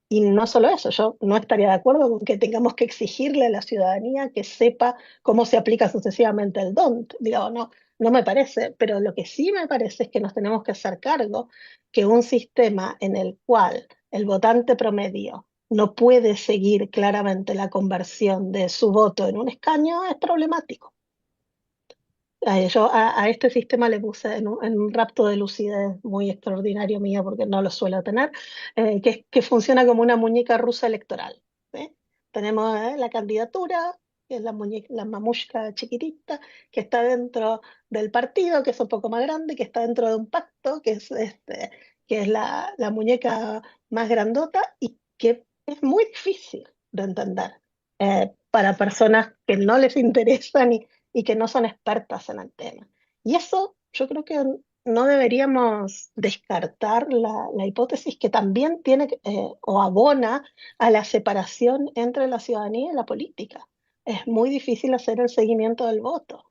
Y no solo eso, yo no estaría de acuerdo con que tengamos que exigirle a la ciudadanía que sepa cómo se aplica sucesivamente el DONT. Digo, no me parece, pero lo que sí me parece es que nos tenemos que hacer cargo que un sistema en el cual el votante promedio no puede seguir claramente la conversión de su voto en un escaño es problemático. Yo a este sistema le puse en un rapto de lucidez muy extraordinario mío, porque no lo suelo tener, que funciona como una muñeca rusa electoral, ¿sí? Tenemos la candidatura, que es la mamushka chiquitita, que está dentro del partido, que es un poco más grande, que está dentro de un pacto, que es la muñeca más grandota, y que es muy difícil de entender para personas que no les interesan y que no son expertas en el tema. Y eso yo creo que no deberíamos descartar la hipótesis que también tiene o abona a la separación entre la ciudadanía y la política. Es muy difícil hacer el seguimiento del voto.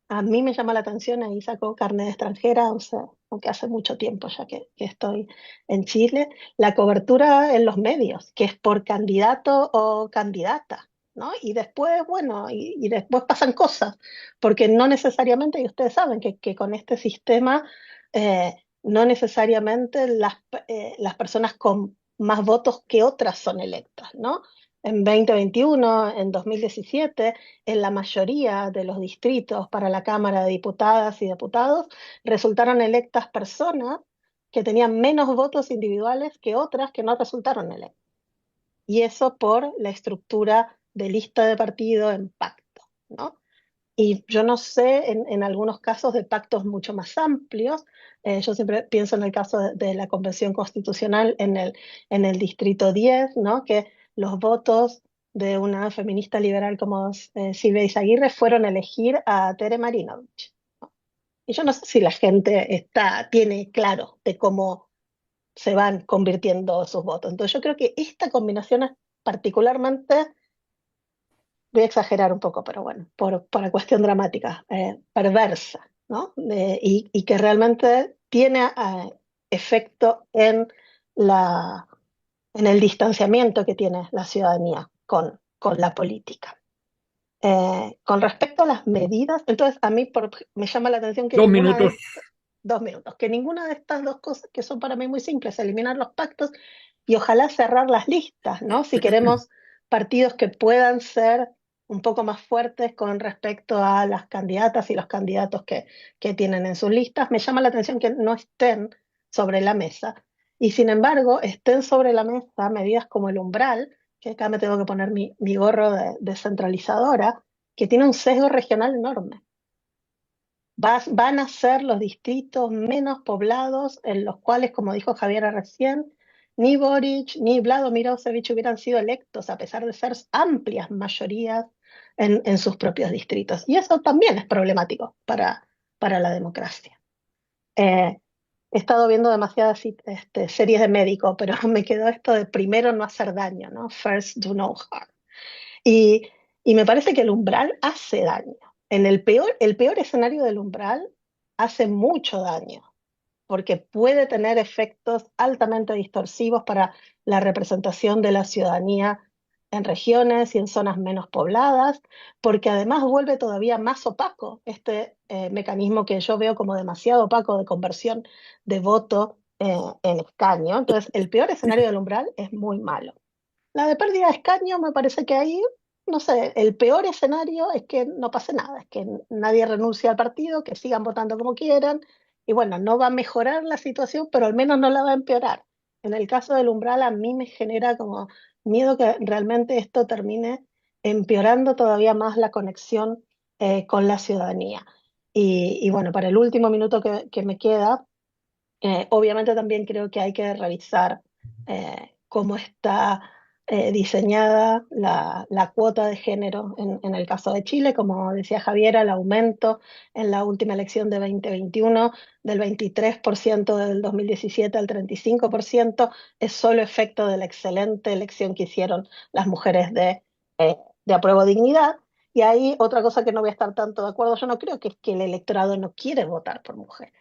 A mí me llama la atención, ahí saco carne de extranjera, o sea, aunque hace mucho tiempo ya que estoy en Chile, la cobertura en los medios, que es por candidato o candidata, ¿no? Y después, bueno, y después pasan cosas, porque no necesariamente, y ustedes saben que con este sistema, no necesariamente las personas con más votos que otras son electas, ¿no? En 2021, en 2017, en la mayoría de los distritos para la Cámara de Diputadas y Diputados, resultaron electas personas que tenían menos votos individuales que otras que no resultaron electas. Y eso por la estructura de lista de partido en pacto, ¿no? Y yo no sé, en algunos casos de pactos mucho más amplios, yo siempre pienso en el caso de la Convención Constitucional en el Distrito 10, ¿no?, que los votos de una feminista liberal como Silvia Izaguirre fueron a elegir a Tere Marinovich, ¿no? Y yo no sé si la gente tiene claro de cómo se van convirtiendo sus votos. Entonces yo creo que esta combinación es particularmente voy a exagerar un poco, pero bueno, por cuestión dramática, perversa, ¿no? Y que realmente tiene efecto la, en el distanciamiento que tiene la ciudadanía con la política. Con respecto a las medidas, entonces a mí me llama la atención que Dos ninguna minutos. de 2 minutos, que ninguna de estas dos cosas que son para mí muy simples, eliminar los pactos y ojalá cerrar las listas, ¿no? Si queremos partidos que puedan ser un poco más fuertes con respecto a las candidatas y los candidatos que tienen en sus listas, me llama la atención que no estén sobre la mesa. Y sin embargo, estén sobre la mesa medidas como el umbral, que acá me tengo que poner mi gorro de descentralizadora, que tiene un sesgo regional enorme. Van a ser los distritos menos poblados en los cuales, como dijo Javiera recién, ni Boric ni Vlado Mirosevic hubieran sido electos a pesar de ser amplias mayorías en sus propios distritos. Y eso también es problemático para la democracia. Eh, He estado viendo demasiadas series de médico, pero me quedó esto de primero no hacer daño, ¿no? First do no harm. Y, y me parece que el umbral hace daño. El peor escenario del umbral hace mucho daño, porque puede tener efectos altamente distorsivos para la representación de la ciudadanía en regiones y en zonas menos pobladas, porque además vuelve todavía más opaco este mecanismo que yo veo como demasiado opaco de conversión de voto en escaño. Entonces, el peor escenario del umbral es muy malo. La de pérdida de escaño me parece que ahí, no sé, el peor escenario es que no pase nada, es que nadie renuncie al partido, que sigan votando como quieran, y bueno, no va a mejorar la situación, pero al menos no la va a empeorar. En el caso del umbral, a mí me genera como miedo que realmente esto termine empeorando todavía más la conexión con la ciudadanía. Y bueno, para el último minuto que me queda, obviamente también creo que hay que revisar cómo está diseñada la cuota de género en el caso de Chile. Como decía Javiera, el aumento en la última elección de 2021 del 23% del 2017 al 35% es solo efecto de la excelente elección que hicieron las mujeres de Apruebo Dignidad. Y ahí otra cosa que no voy a estar tanto de acuerdo, yo no creo que es que el electorado no quiere votar por mujeres,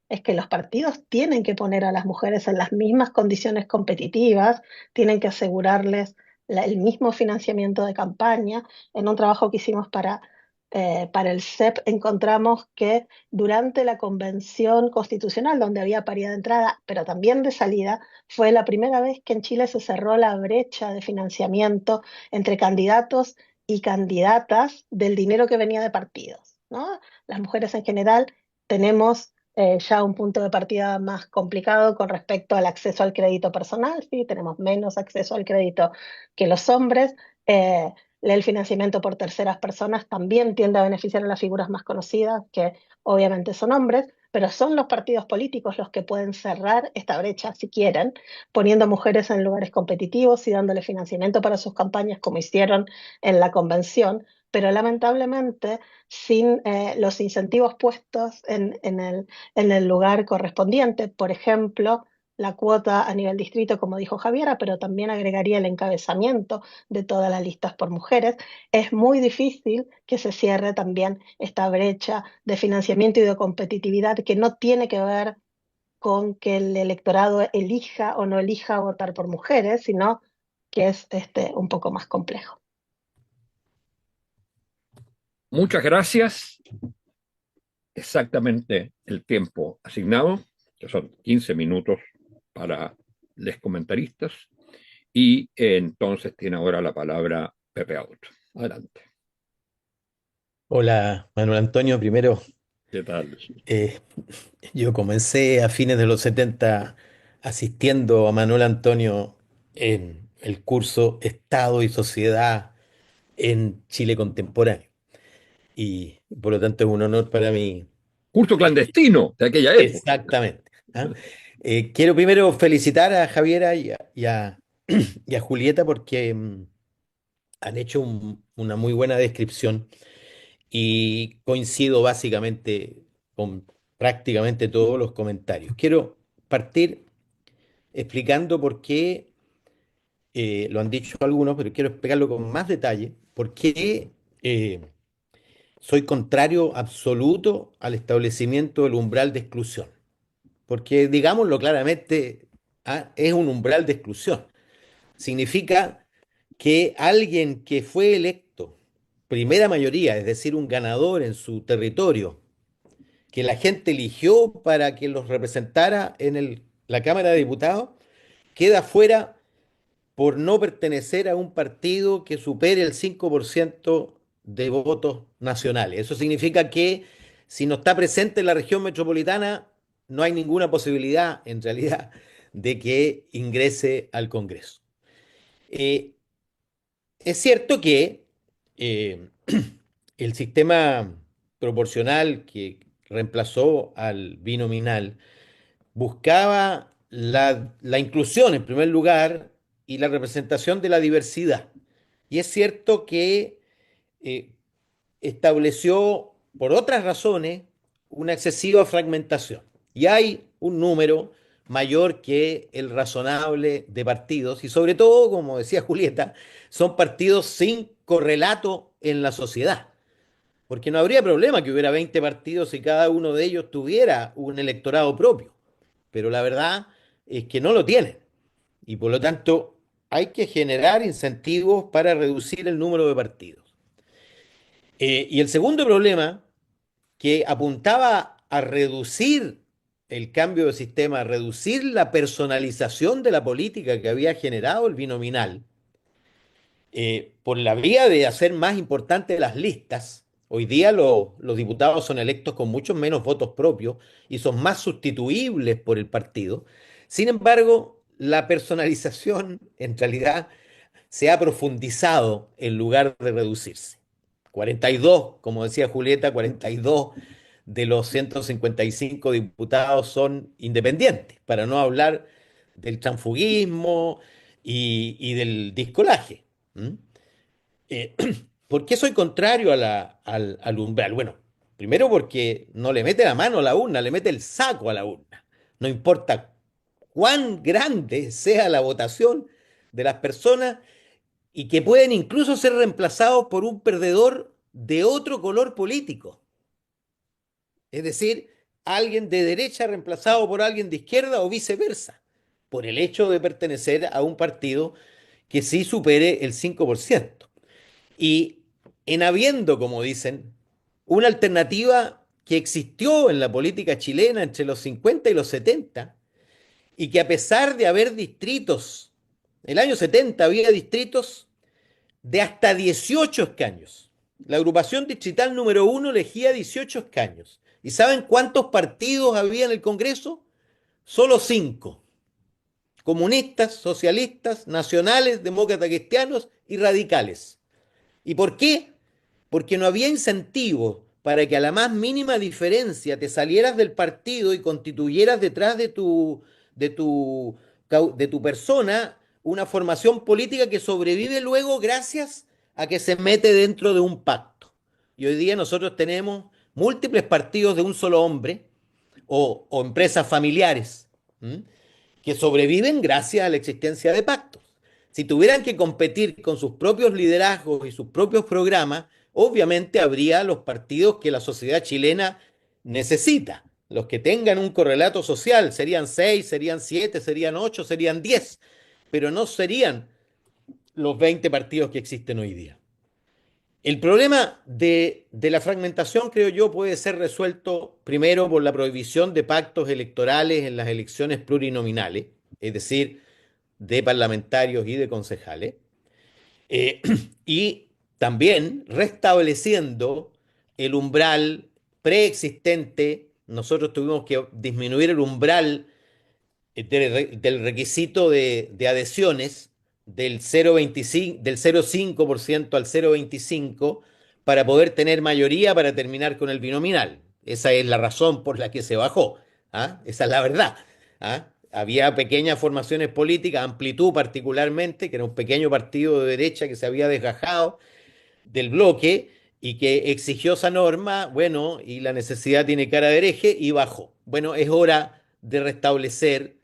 es que los partidos tienen que poner a las mujeres en las mismas condiciones competitivas, tienen que asegurarles el mismo financiamiento de campaña. En un trabajo que hicimos para el CEP encontramos que durante la convención constitucional, donde había paridad de entrada, pero también de salida, fue la primera vez que en Chile se cerró la brecha de financiamiento entre candidatos y candidatas del dinero que venía de partidos, ¿no? Las mujeres en general tenemos ya un punto de partida más complicado con respecto al acceso al crédito personal, ¿sí? Tenemos menos acceso al crédito que los hombres. Eh, el financiamiento por terceras personas también tiende a beneficiar a las figuras más conocidas, que obviamente son hombres, pero son los partidos políticos los que pueden cerrar esta brecha si quieren, poniendo mujeres en lugares competitivos y dándole financiamiento para sus campañas como hicieron en la convención, pero lamentablemente sin los incentivos puestos en el lugar correspondiente. Por ejemplo, la cuota a nivel distrito, como dijo Javiera, pero también agregaría el encabezamiento de todas las listas por mujeres. Es muy difícil que se cierre también esta brecha de financiamiento y de competitividad que no tiene que ver con que el electorado elija o no elija votar por mujeres, sino que es un poco más complejo. Muchas gracias. Exactamente el tiempo asignado, que son 15 minutos para los comentaristas. Y entonces tiene ahora la palabra Pepe Auto. Adelante. Hola, Manuel Antonio. Primero, ¿Qué tal? eh, yo comencé a fines de los 70 asistiendo a Manuel Antonio en el curso Estado y Sociedad en Chile Contemporáneo. Y por lo tanto es un honor para mí. Curso clandestino de aquella época. Exactamente. ¿Ah? Quiero primero felicitar a Javiera y a Julieta porque han hecho una muy buena descripción y coincido básicamente con prácticamente todos los comentarios. Quiero partir explicando por qué lo han dicho algunos, pero quiero explicarlo con más detalle, por qué soy contrario absoluto al establecimiento del umbral de exclusión. Porque, digámoslo claramente, es un umbral de exclusión. Significa que alguien que fue electo primera mayoría, es decir, un ganador en su territorio, que la gente eligió para que los representara en la Cámara de Diputados, queda fuera por no pertenecer a un partido que supere el 5% de votos nacionales. Eso significa que si no está presente en la región metropolitana, no hay ninguna posibilidad, en realidad, de que ingrese al Congreso. Eh, es cierto que eh, el sistema proporcional que reemplazó al binominal buscaba la inclusión en primer lugar y la representación de la diversidad. Y es cierto que eh, estableció, por otras razones, una excesiva fragmentación. Y hay un número mayor que el razonable de partidos, y sobre todo, como decía Julieta, son partidos sin correlato en la sociedad. Porque no habría problema que hubiera 20 partidos y cada uno de ellos tuviera un electorado propio. Pero la verdad es que no lo tienen. Y por lo tanto, hay que generar incentivos para reducir el número de partidos. Y el segundo problema, que apuntaba a reducir el cambio de sistema, a reducir la personalización de la política que había generado el binominal, por la vía de hacer más importantes las listas. Hoy día los diputados son electos con muchos menos votos propios y son más sustituibles por el partido. Sin embargo, la personalización en realidad se ha profundizado en lugar de reducirse. 42, como decía Julieta, 42 de los 155 diputados son independientes, para no hablar del transfugismo y del discolaje. ¿Mm? Eh, ¿Por qué soy contrario al umbral? Bueno, primero porque no le mete la mano a la urna, le mete el saco a la urna. No importa cuán grande sea la votación de las personas y que pueden incluso ser reemplazados por un perdedor de otro color político. Es decir, alguien de derecha reemplazado por alguien de izquierda o viceversa, por el hecho de pertenecer a un partido que sí supere el 5%. Y en habiendo, como dicen, una alternativa que existió en la política chilena entre los 50 y los 70, y que a pesar de haber distritos, el año 70 había distritos de hasta 18 escaños. La agrupación distrital número 1 elegía 18 escaños. ¿Y saben cuántos partidos había en el Congreso? Solo 5. Comunistas, socialistas, nacionales, demócratas cristianos y radicales. ¿Y por qué? Porque no había incentivo para que a la más mínima diferencia te salieras del partido y constituyeras detrás de tu persona una formación política que sobrevive luego gracias a que se mete dentro de un pacto. Y hoy día nosotros tenemos múltiples partidos de un solo hombre o empresas familiares, ¿m? Que sobreviven gracias a la existencia de pactos. Si tuvieran que competir con sus propios liderazgos y sus propios programas, obviamente habría los partidos que la sociedad chilena necesita. Los que tengan un correlato social serían 6, serían 7, serían 8, serían 10, pero no serían los 20 partidos que existen hoy día. El problema de la fragmentación, creo yo, puede ser resuelto primero por la prohibición de pactos electorales en las elecciones plurinominales, es decir, de parlamentarios y de concejales, eh, y también restableciendo el umbral preexistente. Nosotros tuvimos que disminuir el umbral del requisito de adhesiones del 0,25, del 0,5% al 0,25 para poder tener mayoría para terminar con el binominal. Esa es la razón por la que se bajó. ¿Ah? Esa es la verdad. ¿Ah? Había pequeñas formaciones políticas, Amplitud particularmente, que era un pequeño partido de derecha que se había desgajado del bloque y que exigió esa norma, bueno, y la necesidad tiene cara de hereje y bajó. Bueno, es hora de restablecer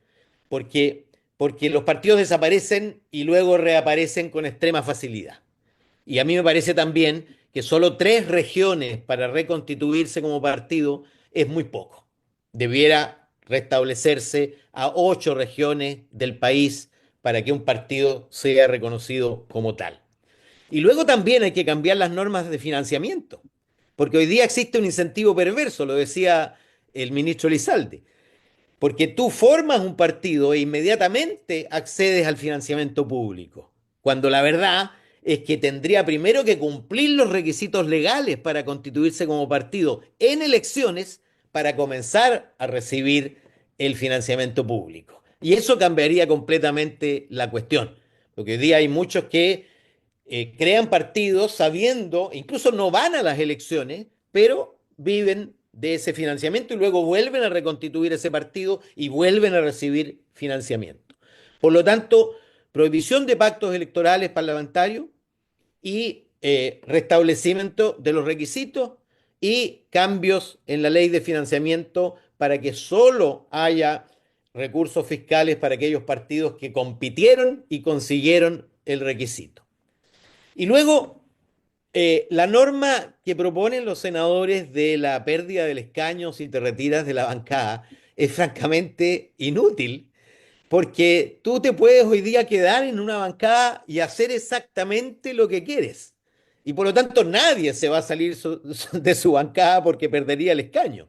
porque porque los partidos desaparecen y luego reaparecen con extrema facilidad. Y a mí me parece también que solo 3 regiones para reconstituirse como partido es muy poco. Debiera restablecerse a 8 regiones del país para que un partido sea reconocido como tal. Y luego también hay que cambiar las normas de financiamiento, porque hoy día existe un incentivo perverso, lo decía el ministro Elizalde, porque tú formas un partido e inmediatamente accedes al financiamiento público, cuando la verdad es que tendría primero que cumplir los requisitos legales para constituirse como partido en elecciones para comenzar a recibir el financiamiento público. Y eso cambiaría completamente la cuestión, porque hoy día hay muchos que crean partidos sabiendo, incluso no van a las elecciones, pero viven de ese financiamiento y luego vuelven a reconstituir ese partido y vuelven a recibir financiamiento. Por lo tanto, prohibición de pactos electorales parlamentarios y restablecimiento de los requisitos y cambios en la ley de financiamiento para que solo haya recursos fiscales para aquellos partidos que compitieron y consiguieron el requisito. Y luego, la norma que proponen los senadores de la pérdida del escaño si te retiras de la bancada es francamente inútil, porque tú te puedes hoy día quedar en una bancada y hacer exactamente lo que quieres. Y por lo tanto nadie se va a salir de su bancada porque perdería el escaño.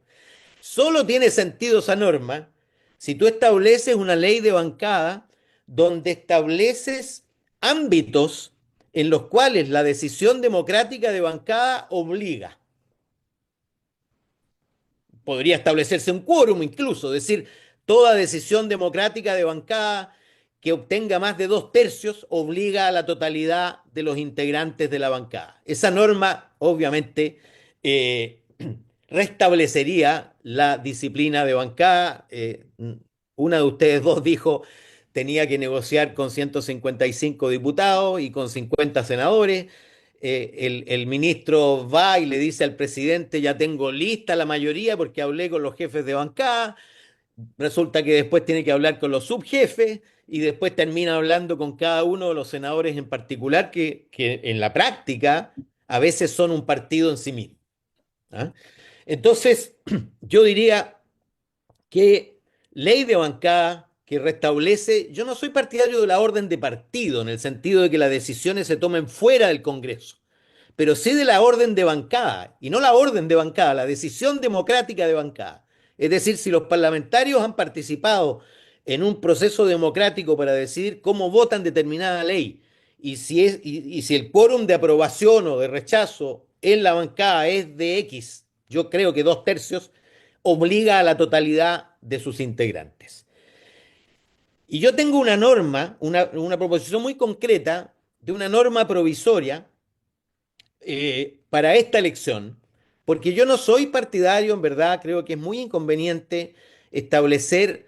Solo tiene sentido esa norma si tú estableces una ley de bancada donde estableces ámbitos en los cuales la decisión democrática de bancada obliga. Podría establecerse un quórum incluso, es decir, toda decisión democrática de bancada que obtenga más de 2/3 obliga a la totalidad de los integrantes de la bancada. Esa norma, obviamente, restablecería la disciplina de bancada. Una de ustedes dos dijo tenía que negociar con 155 diputados y con 50 senadores. El ministro va y le dice al presidente, ya tengo lista la mayoría porque hablé con los jefes de bancada. Resulta que después tiene que hablar con los subjefes y después termina hablando con cada uno de los senadores en particular, que en la práctica a veces son un partido en sí mismo. ¿Ah? Entonces, yo diría que ley de bancada que restablece, yo no soy partidario de la orden de partido, en el sentido de que las decisiones se tomen fuera del Congreso, pero sí de la orden de bancada, y no la orden de bancada, la decisión democrática de bancada. Es decir, si los parlamentarios han participado en un proceso democrático para decidir cómo votan determinada ley, y si el quórum de aprobación o de rechazo en la bancada es de X, yo creo que 2/3, obliga a la totalidad de sus integrantes. Y yo tengo una norma, una proposición muy concreta de una norma provisoria para esta elección, porque yo no soy partidario, en verdad, creo que es muy inconveniente establecer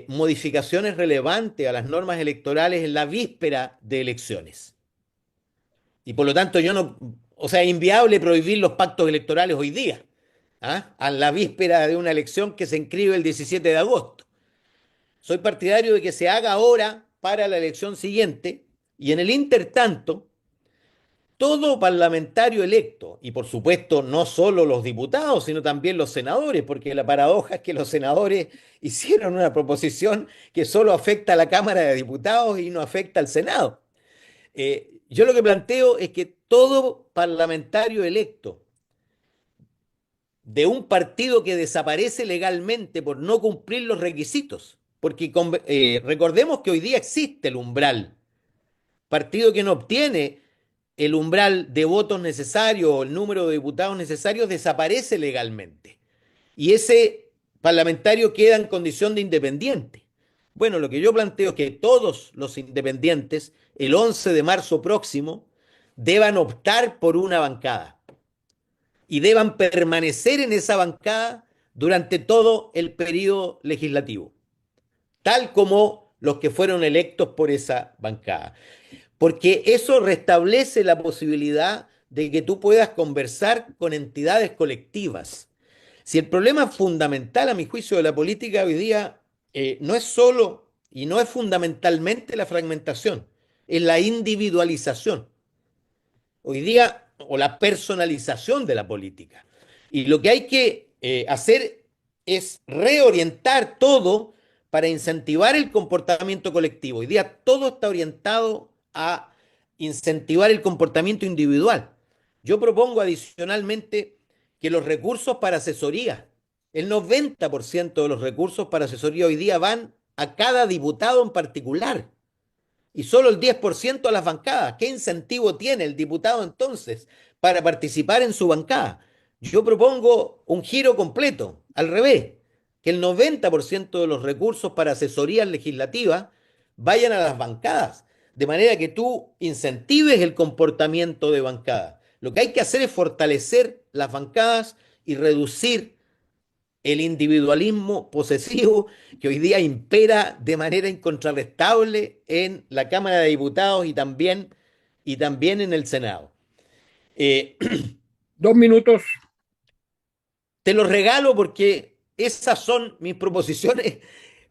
modificaciones relevantes a las normas electorales en la víspera de elecciones. Y por lo tanto yo no, o sea, es inviable prohibir los pactos electorales hoy día, ¿ah? A la víspera de una elección que se inscribe el 17 de agosto. Soy partidario de que se haga ahora para la elección siguiente y en el intertanto todo parlamentario electo, y por supuesto no solo los diputados, sino también los senadores, porque la paradoja es que los senadores hicieron una proposición que solo afecta a la Cámara de Diputados y no afecta al Senado. Yo lo que planteo es que todo parlamentario electo de un partido que desaparece legalmente por no cumplir los requisitos, porque recordemos que hoy día existe el umbral, partido que no obtiene el umbral de votos necesarios o el número de diputados necesarios desaparece legalmente. Y ese parlamentario queda en condición de independiente. Bueno, lo que yo planteo es que todos los independientes, el 11 de marzo próximo, deban optar por una bancada y deban permanecer en esa bancada durante todo el periodo legislativo, tal como los que fueron electos por esa bancada. Porque eso restablece la posibilidad de que tú puedas conversar con entidades colectivas. Si el problema fundamental, a mi juicio, de la política hoy día no es solo y no es fundamentalmente la fragmentación, es la individualización. Hoy día, o la personalización de la política. Y lo que hay que hacer es reorientar todo para incentivar el comportamiento colectivo. Hoy día todo está orientado a incentivar el comportamiento individual. Yo propongo adicionalmente que los recursos para asesoría, el 90% de los recursos para asesoría hoy día van a cada diputado en particular y solo el 10% a las bancadas. ¿Qué incentivo tiene el diputado entonces para participar en su bancada? Yo propongo un giro completo, al revés, que el 90% de los recursos para asesorías legislativas vayan a las bancadas, de manera que tú incentives el comportamiento de bancada. Lo que hay que hacer es fortalecer las bancadas y reducir el individualismo posesivo que hoy día impera de manera incontrarrestable en la Cámara de Diputados y también en el Senado. Eh, 2 minutos. Te lo regalo porque esas son mis proposiciones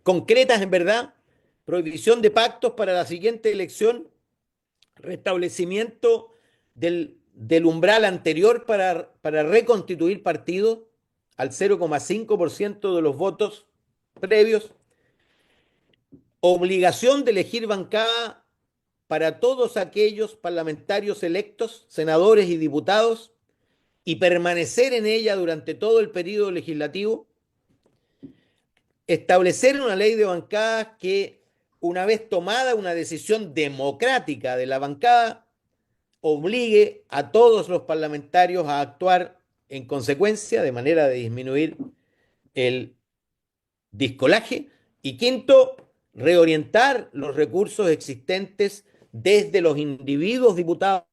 concretas, en verdad. Prohibición de pactos para la siguiente elección, restablecimiento del umbral anterior para reconstituir partidos al 0,5% de los votos previos, obligación de elegir bancada para todos aquellos parlamentarios electos, senadores y diputados, y permanecer en ella durante todo el periodo legislativo, establecer una ley de bancadas que, una vez tomada una decisión democrática de la bancada, obligue a todos los parlamentarios a actuar en consecuencia, de manera de disminuir el discolaje. Y quinto, reorientar los recursos existentes desde los individuos diputados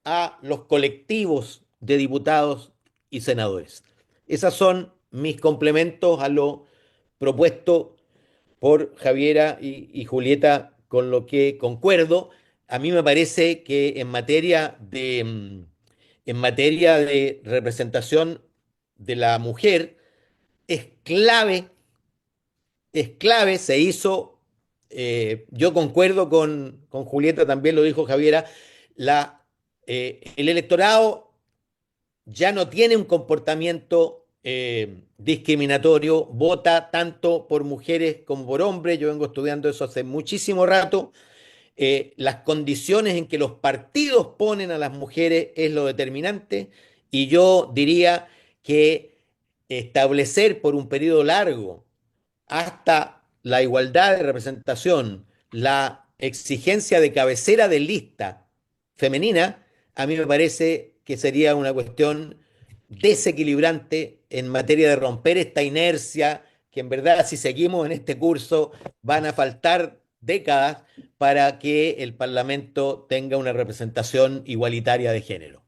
a los colectivos de diputados y senadores. Esas son mis complementos a lo propuesto por Javiera y Julieta, con lo que concuerdo. A mí me parece que en materia de representación de la mujer es clave, se hizo, yo concuerdo con Julieta, también lo dijo Javiera, el electorado ya no tiene un comportamiento discriminatorio, vota tanto por mujeres como por hombres, yo vengo estudiando eso hace muchísimo rato. Las condiciones en que los partidos ponen a las mujeres es lo determinante, y yo diría que establecer por un periodo largo hasta la igualdad de representación, la exigencia de cabecera de lista femenina, a mí me parece que sería una cuestión desequilibrante en materia de romper esta inercia, que en verdad, si seguimos en este curso, van a faltar décadas para que el Parlamento tenga una representación igualitaria de género.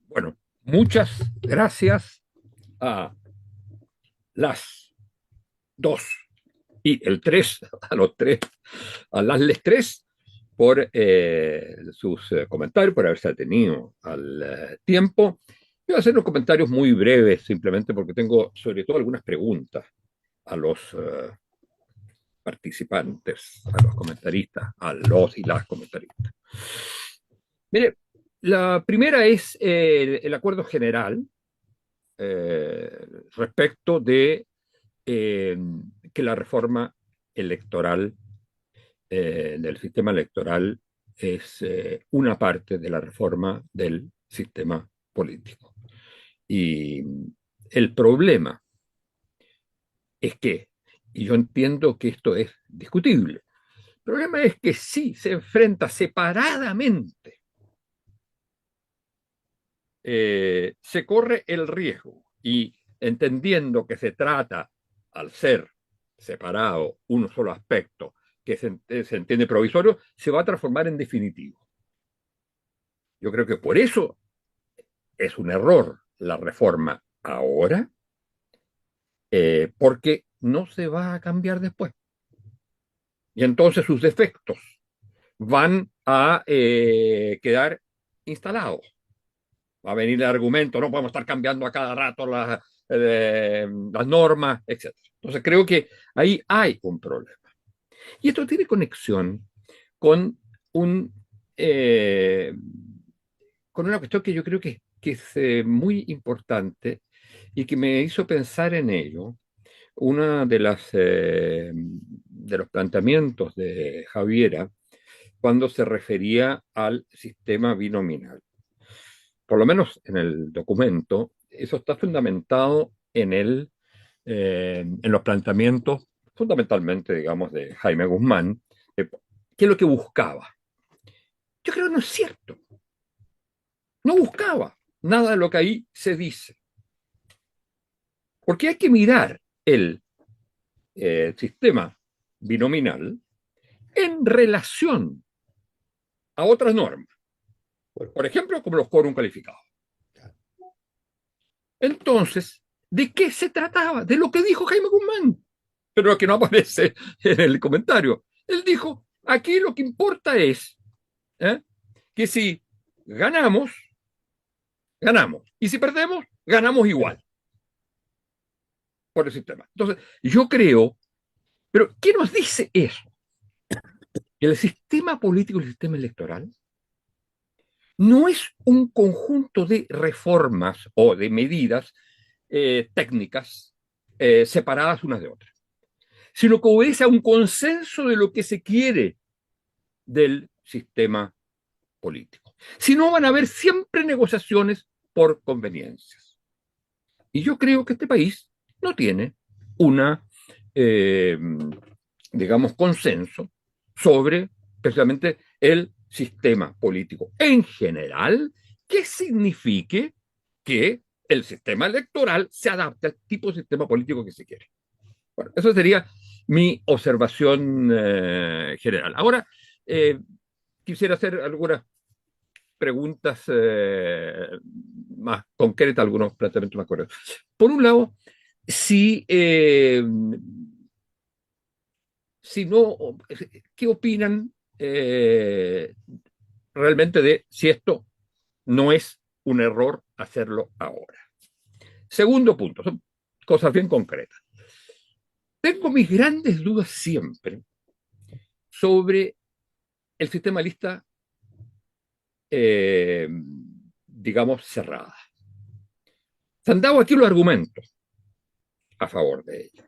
Bueno, muchas gracias a las dos y el tres, a los tres, a las tres, por sus comentarios, por haberse atenido al tiempo. Voy a hacer unos comentarios muy breves, simplemente porque tengo sobre todo algunas preguntas a los participantes, a los comentaristas, a los y las comentaristas. Mire, la primera es el acuerdo general respecto de que la reforma electoral del sistema electoral es una parte de la reforma del sistema político. Y el problema es que, y yo entiendo que esto es discutible, el problema es que si se enfrenta separadamente, se corre el riesgo, y entendiendo que se trata, al ser separado un solo aspecto, que se entiende provisorio, se va a transformar en definitivo. Yo creo que por eso es un error la reforma ahora, porque no se va a cambiar después. Y entonces sus defectos van a quedar instalados. Va a venir el argumento, no podemos estar cambiando a cada rato las normas, etcétera. Entonces creo que ahí hay un problema. Y esto tiene conexión con un, eh, con una cuestión que yo creo que es muy importante y que me hizo pensar en ello. Una de los planteamientos de Javiera cuando se refería al sistema binominal. Por lo menos en el documento, eso está fundamentado en los planteamientos, fundamentalmente, digamos, de Jaime Guzmán, qué es lo que buscaba. Yo creo que no es cierto. No buscaba nada de lo que ahí se dice. Porque hay que mirar el sistema binominal en relación a otras normas. Por ejemplo, como los quórum calificados. Entonces, ¿de qué se trataba? De lo que dijo Jaime Guzmán, pero que no aparece en el comentario. Él dijo, aquí lo que importa es que si ganamos, ganamos. Y si perdemos, ganamos igual por el sistema. Entonces, yo creo, pero ¿qué nos dice eso? El sistema político y el sistema electoral no es un conjunto de reformas o de medidas técnicas separadas unas de otras, sino que obedece a un consenso de lo que se quiere del sistema político. Si no, van a haber siempre negociaciones por conveniencias. Y yo creo que este país no tiene una, eh, digamos, consenso sobre precisamente el sistema político en general, que signifique que el sistema electoral se adapte al tipo de sistema político que se quiere. Bueno, eso sería mi observación general. Ahora, eh, quisiera hacer algunas preguntas más concretas, algunos planteamientos más correctos. Por un lado, si, si no, ¿qué opinan realmente de si esto no es un error hacerlo ahora? Segundo punto, son cosas bien concretas. Tengo mis grandes dudas siempre sobre el sistema de lista, eh, digamos, cerrada. Se han dado aquí los argumentos a favor de ello.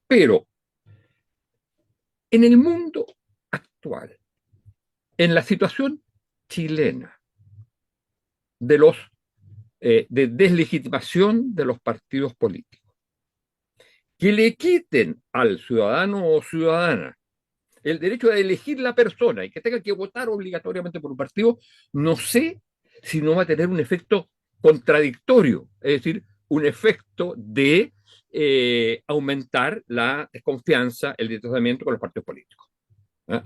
Pero en el mundo actual, en la situación chilena de los de deslegitimación de los partidos políticos, que le quiten al ciudadano o ciudadana el derecho de elegir la persona y que tenga que votar obligatoriamente por un partido, no sé si no va a tener un efecto contradictorio, es decir, un efecto de aumentar la desconfianza, el distanciamiento con los partidos políticos.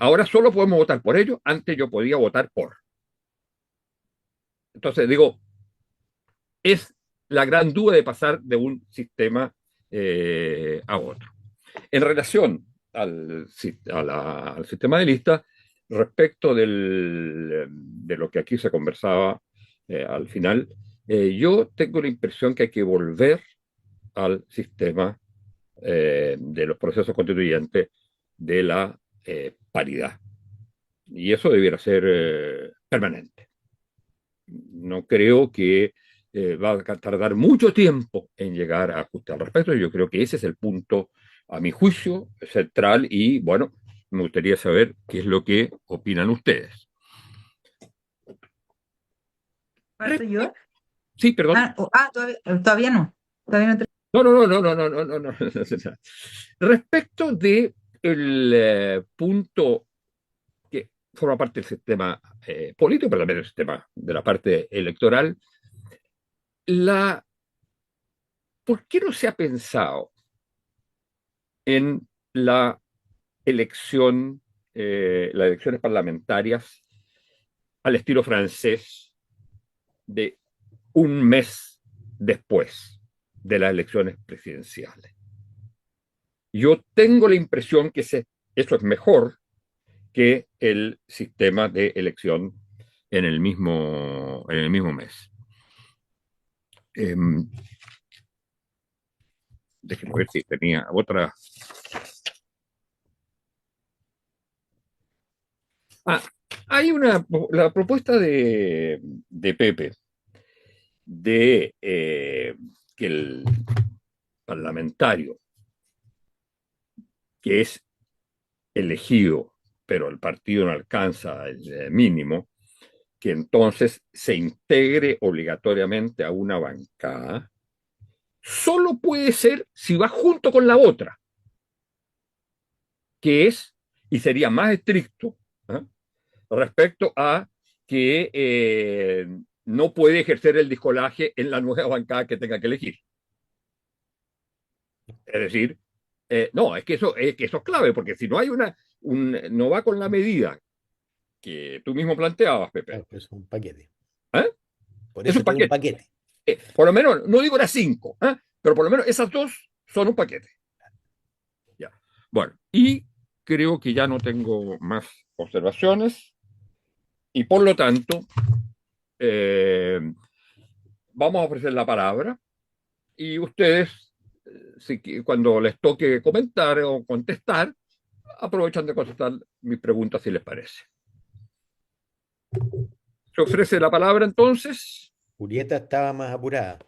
Ahora solo podemos votar por ellos, antes yo podía votar por. Entonces, digo, es la gran duda de pasar de un sistema a otro. En relación al sistema de lista, respecto de lo que aquí se conversaba al final, yo tengo la impresión que hay que volver al sistema de los procesos constituyentes de la paridad. Y eso debiera ser permanente. No creo que va a tardar mucho tiempo en llegar a ajuste al respecto. Yo creo que ese es el punto, a mi juicio, central y bueno, me gustaría saber qué es lo que opinan ustedes. ¿Parto yo? Sí, perdón. Todavía no. Todavía no. No, no, no, no, no, no, no, no. Respecto de el punto que forma parte del sistema político, pero también del sistema de la parte electoral, la, ¿por qué no se ha pensado en la elección, las elecciones parlamentarias al estilo francés de un mes después de las elecciones presidenciales? Yo tengo la impresión que eso es mejor que el sistema de elección en el mismo mes. Déjeme ver si tenía otra. Ah, hay la propuesta de Pepe de que el parlamentario que es elegido, pero el partido no alcanza el mínimo, que entonces se integre obligatoriamente a una bancada, solo puede ser si va junto con la otra, que es, y sería más estricto, ¿eh? Respecto a que no puede ejercer el discolaje en la nueva bancada que tenga que elegir. Es decir, no, es que eso es clave, porque si no hay no va con la medida que tú mismo planteabas, Pepe. Claro, pues es un paquete. ¿Eh? Por Es eso un este es un paquete. paquete. Por lo menos, no digo las cinco, ¿eh? Pero por lo menos esas dos son un paquete. Ya. Bueno, y creo que ya no tengo más observaciones y por lo tanto eh, vamos a ofrecer la palabra y ustedes, cuando les toque comentar o contestar, aprovechan de contestar mis preguntas si les parece. Se ofrece la palabra entonces. Julieta estaba más apurada.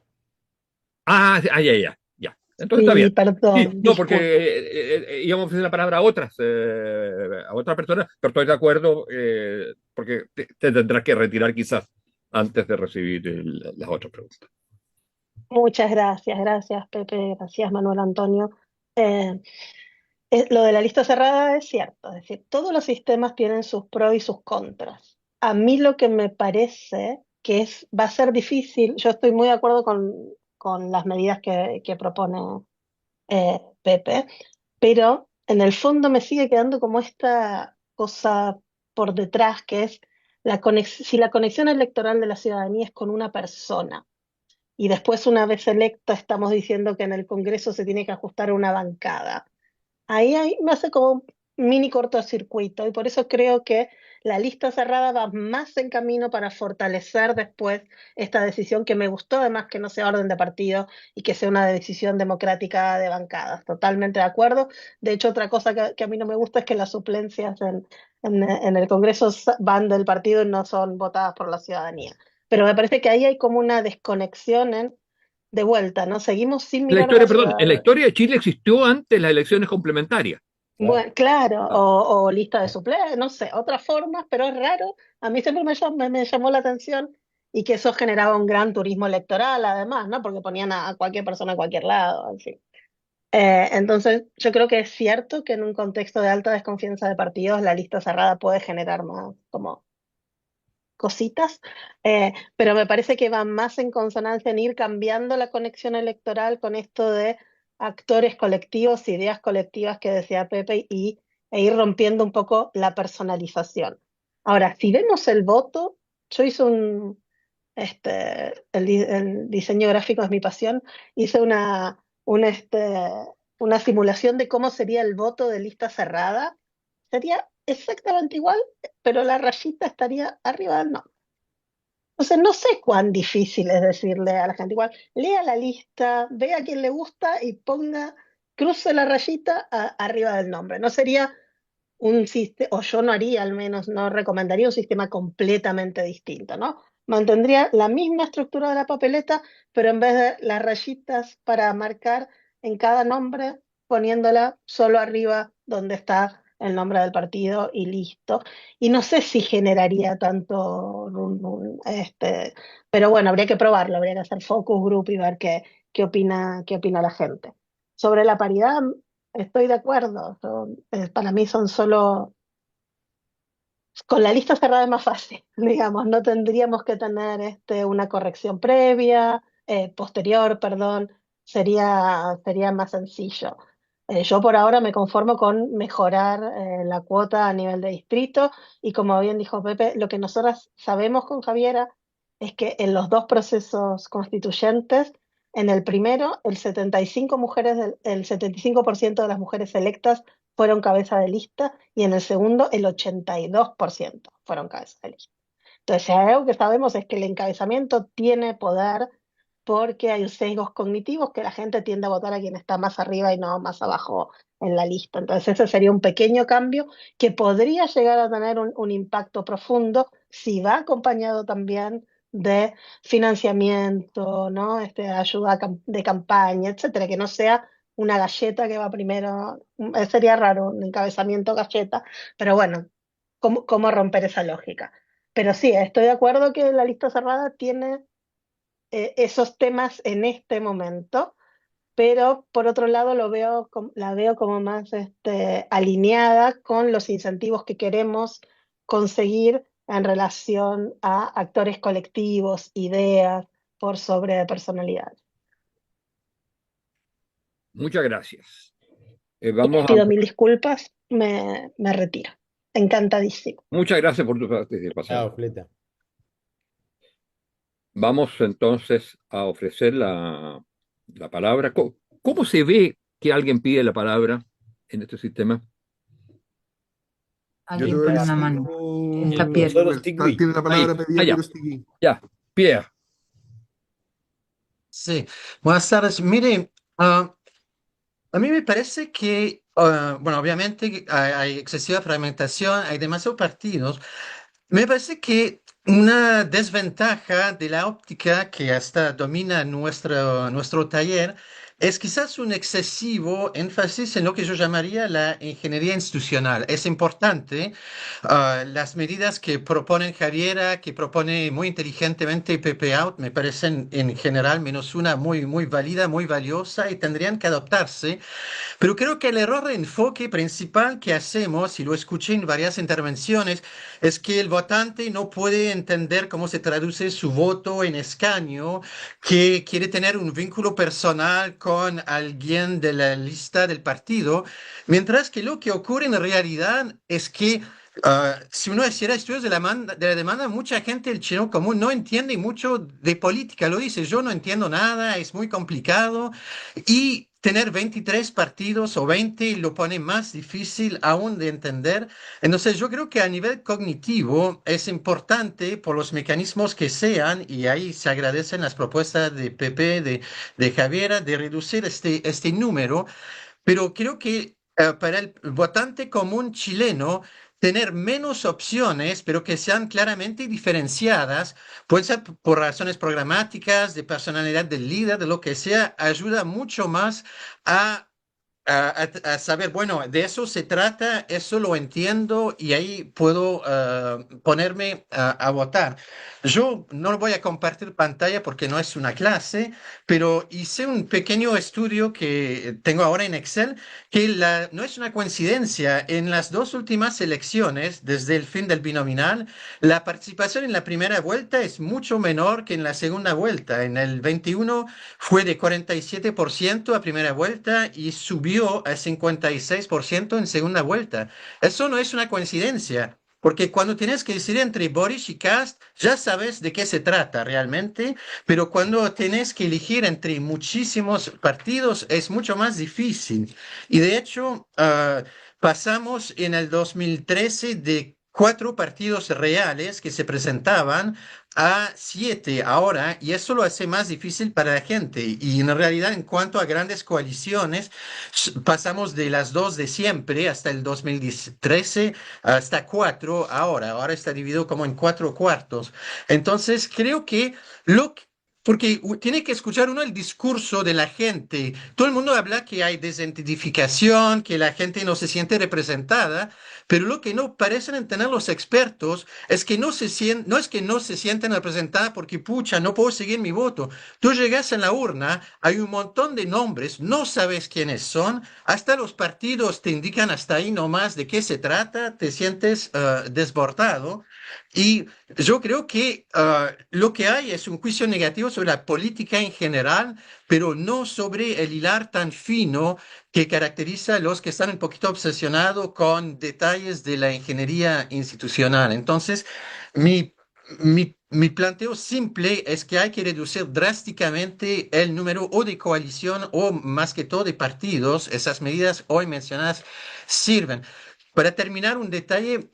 Ya. Entonces está bien. Sí, Sí, perdón, no, porque disculpe. íbamos a ofrecer la palabra a otras personas, pero estoy de acuerdo porque te tendrás que retirar quizás antes de recibir las otras preguntas. Muchas gracias, gracias Pepe, gracias Manuel Antonio. Eh, lo de la lista cerrada es cierto, es decir, todos los sistemas tienen sus pros y sus contras. A mí lo que me parece que va a ser difícil, yo estoy muy de acuerdo con las medidas que propone Pepe, pero en el fondo me sigue quedando como esta cosa por detrás, que es si la conexión electoral de la ciudadanía es con una persona y después una vez electa estamos diciendo que en el Congreso se tiene que ajustar a una bancada. Ahí me hace como un mini cortocircuito y por eso creo que la lista cerrada va más en camino para fortalecer después esta decisión que me gustó, además que no sea orden de partido y que sea una decisión democrática de bancadas. Totalmente de acuerdo. De hecho, otra cosa que a mí no me gusta es que las suplencias en el Congreso van del partido y no son votadas por la ciudadanía. Pero me parece que ahí hay como una desconexión de vuelta, ¿no? Seguimos sin La mirar a historia, la perdón, en la ciudadanía. historia de Chile existió antes las elecciones complementarias. Claro. Bueno, claro, Ah, o lista de suplentes, no sé, otras formas, pero es raro. A mí siempre me llamó la atención y que eso generaba un gran turismo electoral, además, ¿no? Porque ponían a cualquier persona a cualquier lado, en fin. Entonces, yo creo que es cierto que en un contexto de alta desconfianza de partidos, la lista cerrada puede generar más como cositas, pero me parece que va más en consonancia en ir cambiando la conexión electoral con esto de actores colectivos, ideas colectivas que decía Pepe, e ir rompiendo un poco la personalización. Ahora, si vemos el voto, yo hice el diseño gráfico es mi pasión, hice una simulación de cómo sería el voto de lista cerrada. Sería exactamente igual, pero la rayita estaría arriba del no. Entonces, no sé cuán difícil es decirle a la gente, igual, lea la lista, vea a quién le gusta y cruce la rayita arriba del nombre. No sería un sistema, o yo no haría al menos, no recomendaría un sistema completamente distinto, ¿no? Mantendría la misma estructura de la papeleta, pero en vez de las rayitas para marcar en cada nombre, poniéndola solo arriba donde está el nombre del partido y listo. Y no sé si generaría tanto pero bueno, habría que probarlo, habría que hacer focus group y ver qué opina la gente. Sobre la paridad, estoy de acuerdo. Para mí son solo. Con la lista cerrada es más fácil, digamos. No tendríamos que tener una corrección previa, posterior, perdón. Sería más sencillo. Yo por ahora me conformo con mejorar la cuota a nivel de distrito y como bien dijo Pepe, lo que nosotras sabemos con Javiera es que en los dos procesos constituyentes, en el primero, el 75% de las mujeres electas fueron cabeza de lista y en el segundo el 82% fueron cabeza de lista. Entonces, si hay algo que sabemos es que el encabezamiento tiene poder porque hay sesgos cognitivos que la gente tiende a votar a quien está más arriba y no más abajo en la lista. Entonces ese sería un pequeño cambio que podría llegar a tener un impacto profundo si va acompañado también de financiamiento, ¿no? Ayuda de campaña, etcétera, que no sea una galleta que va primero, sería raro un encabezamiento galleta, pero bueno, ¿cómo romper esa lógica? Pero sí, estoy de acuerdo que la lista cerrada tiene esos temas en este momento, pero por otro lado la veo como más alineada con los incentivos que queremos conseguir en relación a actores colectivos, ideas, por sobre personalidades. Muchas gracias. Y les Vamos a... pido mil disculpas, me retiro. Encantadísimo. Muchas gracias por tu participación. Chao, Julieta. Vamos entonces a ofrecer la palabra. ¿Cómo se ve que alguien pide la palabra en este sistema? Yo te Alguien voy a pone decir, una mano. Está El Pierre. profesor bueno, Stigui. tiene la Ahí, palabra pedida allá, por Stigui. ya, Pierre. Sí, buenas tardes. Mire, a mí me parece que, bueno, obviamente hay excesiva fragmentación, hay demasiados partidos. Me parece que una desventaja de la óptica que hasta domina nuestro taller es quizás un excesivo énfasis en lo que yo llamaría la ingeniería institucional. Es importante las medidas que proponen Javiera, que propone muy inteligentemente Pepe Out, me parecen en general menos una muy válida, muy valiosa y tendrían que adoptarse, pero creo que el error de enfoque principal que hacemos, y lo escuché en varias intervenciones, es que el votante no puede entender cómo se traduce su voto en escaño, que quiere tener un vínculo personal con alguien de la lista del partido, mientras que lo que ocurre en realidad es que si uno hiciera estudios de la demanda, mucha gente del chino común no entiende mucho de política. Lo dice, yo no entiendo nada, es muy complicado. Y tener 23 partidos o 20 lo pone más difícil aún de entender. Entonces, yo creo que a nivel cognitivo es importante por los mecanismos que sean, y ahí se agradecen las propuestas de Pepe, de Javiera, de reducir este número, pero creo que para el votante común chileno, tener menos opciones, pero que sean claramente diferenciadas, puede ser por razones programáticas, de personalidad del líder, de lo que sea, ayuda mucho más a a saber, bueno, de eso se trata, eso lo entiendo y ahí puedo ponerme a votar. Yo no voy a compartir pantalla porque no es una clase, pero hice un pequeño estudio que tengo ahora en Excel, que no es una coincidencia. En las dos últimas elecciones, desde el fin del binominal, la participación en la primera vuelta es mucho menor que en la segunda vuelta. En el 21 fue de 47% a primera vuelta y subió a 56% en segunda vuelta. Eso no es una coincidencia, porque cuando tienes que decidir entre Boris y Kast, ya sabes de qué se trata realmente, pero cuando tienes que elegir entre muchísimos partidos es mucho más difícil. Y de hecho, pasamos en el 2013 de 4 partidos reales que se presentaban a 7 ahora, y eso lo hace más difícil para la gente. Y en realidad, en cuanto a grandes coaliciones, pasamos de las dos de siempre hasta el 2013 hasta 4 ahora. Ahora está dividido como en 4 cuartos. Entonces, creo que lo que porque tiene que escuchar uno el discurso de la gente. Todo el mundo habla que hay desidentificación, que la gente no se siente representada, pero lo que no parecen entender los expertos es que no es que no se sienten representadas porque, pucha, no puedo seguir mi voto. Tú llegas en la urna, hay un montón de nombres, no sabes quiénes son, hasta los partidos te indican hasta ahí nomás de qué se trata, te sientes desbordado. Y yo creo que lo que hay es un juicio negativo sobre la política en general, pero no sobre el hilar tan fino que caracteriza a los que están un poquito obsesionados con detalles de la ingeniería institucional. Entonces, mi planteo simple es que hay que reducir drásticamente el número o de coalición o más que todo de partidos. Esas medidas hoy mencionadas sirven. Para terminar, un detalle,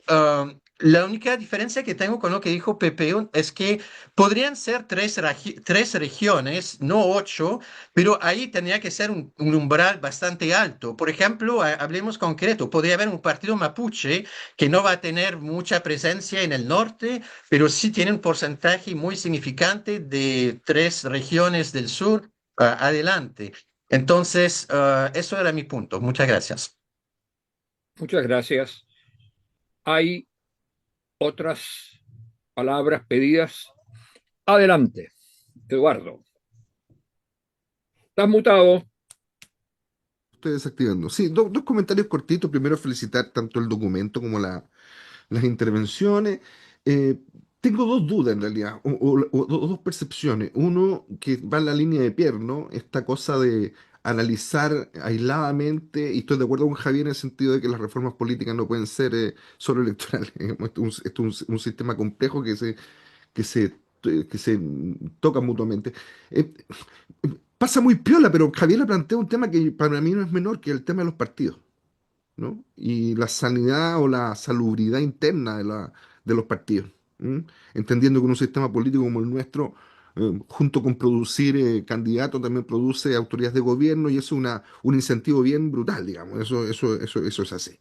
la única diferencia que tengo con lo que dijo Pepe es que podrían ser tres regiones, no ocho, pero ahí tendría que ser un umbral bastante alto. Por ejemplo, hablemos concreto, podría haber un partido mapuche que no va a tener mucha presencia en el norte, pero sí tiene un porcentaje muy significante de tres regiones del sur adelante. Entonces, eso era mi punto. Muchas gracias. Muchas gracias. Hay otras palabras pedidas. Adelante, Eduardo. Estás mutado. Estoy desactivando. Sí, dos comentarios cortitos. Primero, felicitar tanto el documento como las intervenciones. Eh, Tengo dos dudas en realidad, o dos percepciones. Uno que va en la línea de Pierre, ¿no? Esta cosa de analizar aisladamente, y estoy de acuerdo con Javier en el sentido de que las reformas políticas no pueden ser solo electorales. Esto es un sistema complejo que se tocan mutuamente. Eh, Pasa muy piola, pero Javier le plantea un tema que para mí no es menor, que el tema de los partidos, ¿no? Y la sanidad o la salubridad interna de los partidos. ¿M? Entendiendo que un sistema político como el nuestro, junto con producir candidatos, también produce autoridades de gobierno y eso es un incentivo bien brutal, digamos. Eso es así.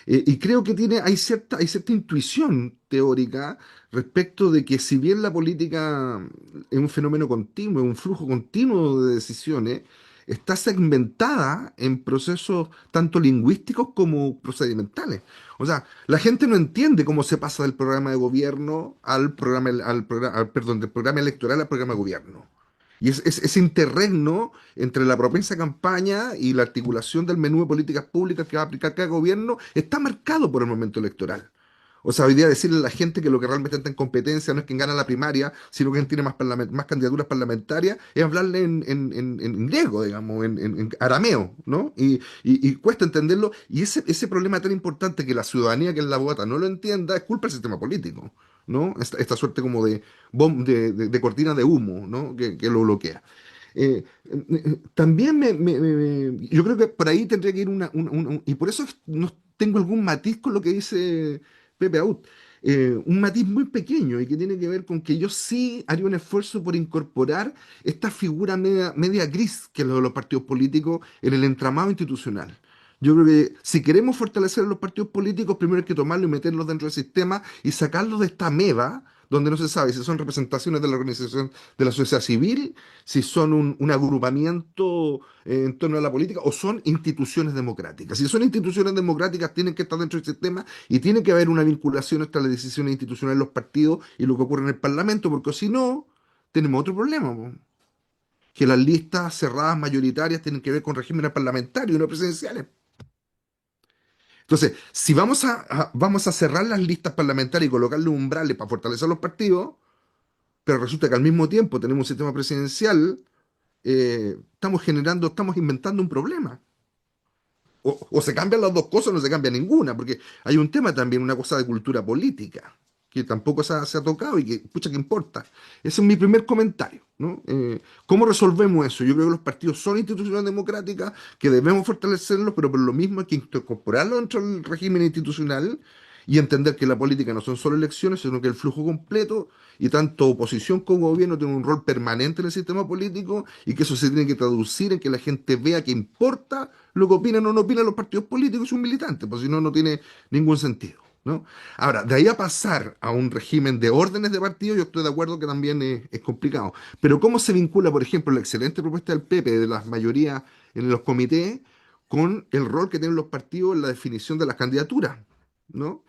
Y creo que hay cierta intuición teórica respecto de que si bien la política es un fenómeno continuo, es un flujo continuo de decisiones, está segmentada en procesos tanto lingüísticos como procedimentales. O sea, la gente no entiende cómo se pasa del programa de gobierno perdón, del programa electoral al programa de gobierno. Y ese interregno entre la propensa campaña y la articulación del menú de políticas públicas que va a aplicar cada gobierno está marcado por el momento electoral. O sea, hoy día decirle a la gente que lo que realmente está en competencia no es quien gana la primaria, sino quien tiene más candidaturas parlamentarias, es hablarle en griego, digamos, en arameo, ¿no? Y cuesta entenderlo. Y ese problema tan importante que la ciudadanía que es la vota no lo entienda es culpa del sistema político, ¿no? Esta suerte como de cortina de humo, ¿no? Que lo bloquea. También yo creo que por ahí tendría que ir y por eso no tengo algún matiz con lo que dice Pepe Out. Un matiz muy pequeño y que tiene que ver con que yo sí haría un esfuerzo por incorporar esta figura media gris que es lo de los partidos políticos en el entramado institucional. Yo creo que si queremos fortalecer a los partidos políticos, primero hay que tomarlos y meterlos dentro del sistema y sacarlos de esta ameba donde no se sabe si son representaciones de la organización de la sociedad civil, si son un agrupamiento en torno a la política o son instituciones democráticas. Si son instituciones democráticas, tienen que estar dentro del sistema y tiene que haber una vinculación entre las decisiones institucionales de los partidos y lo que ocurre en el Parlamento, porque si no, tenemos otro problema, po, que las listas cerradas mayoritarias tienen que ver con regímenes parlamentarios y no presidenciales. Entonces, si vamos a cerrar las listas parlamentarias y colocarle umbrales para fortalecer los partidos, pero resulta que al mismo tiempo tenemos un sistema presidencial, estamos inventando un problema. O se cambian las dos cosas o no se cambia ninguna, porque hay un tema también, una cosa de cultura política, que tampoco se ha tocado y que, pucha, que importa. Ese es mi primer comentario, ¿no? ¿Cómo resolvemos eso? Yo creo que los partidos son instituciones democráticas, que debemos fortalecerlos, pero por lo mismo hay que incorporarlos dentro del régimen institucional y entender que la política no son solo elecciones, sino que el flujo completo y tanto oposición como gobierno tienen un rol permanente en el sistema político y que eso se tiene que traducir en que la gente vea que importa lo que opinan o no opinan los partidos políticos y sus militantes, pues si no, no tiene ningún sentido, ¿no? Ahora, de ahí a pasar a un régimen de órdenes de partido, yo estoy de acuerdo que también es complicado. Pero ¿cómo se vincula, por ejemplo, la excelente propuesta del PP de las mayorías en los comités con el rol que tienen los partidos en la definición de las candidaturas, ¿no?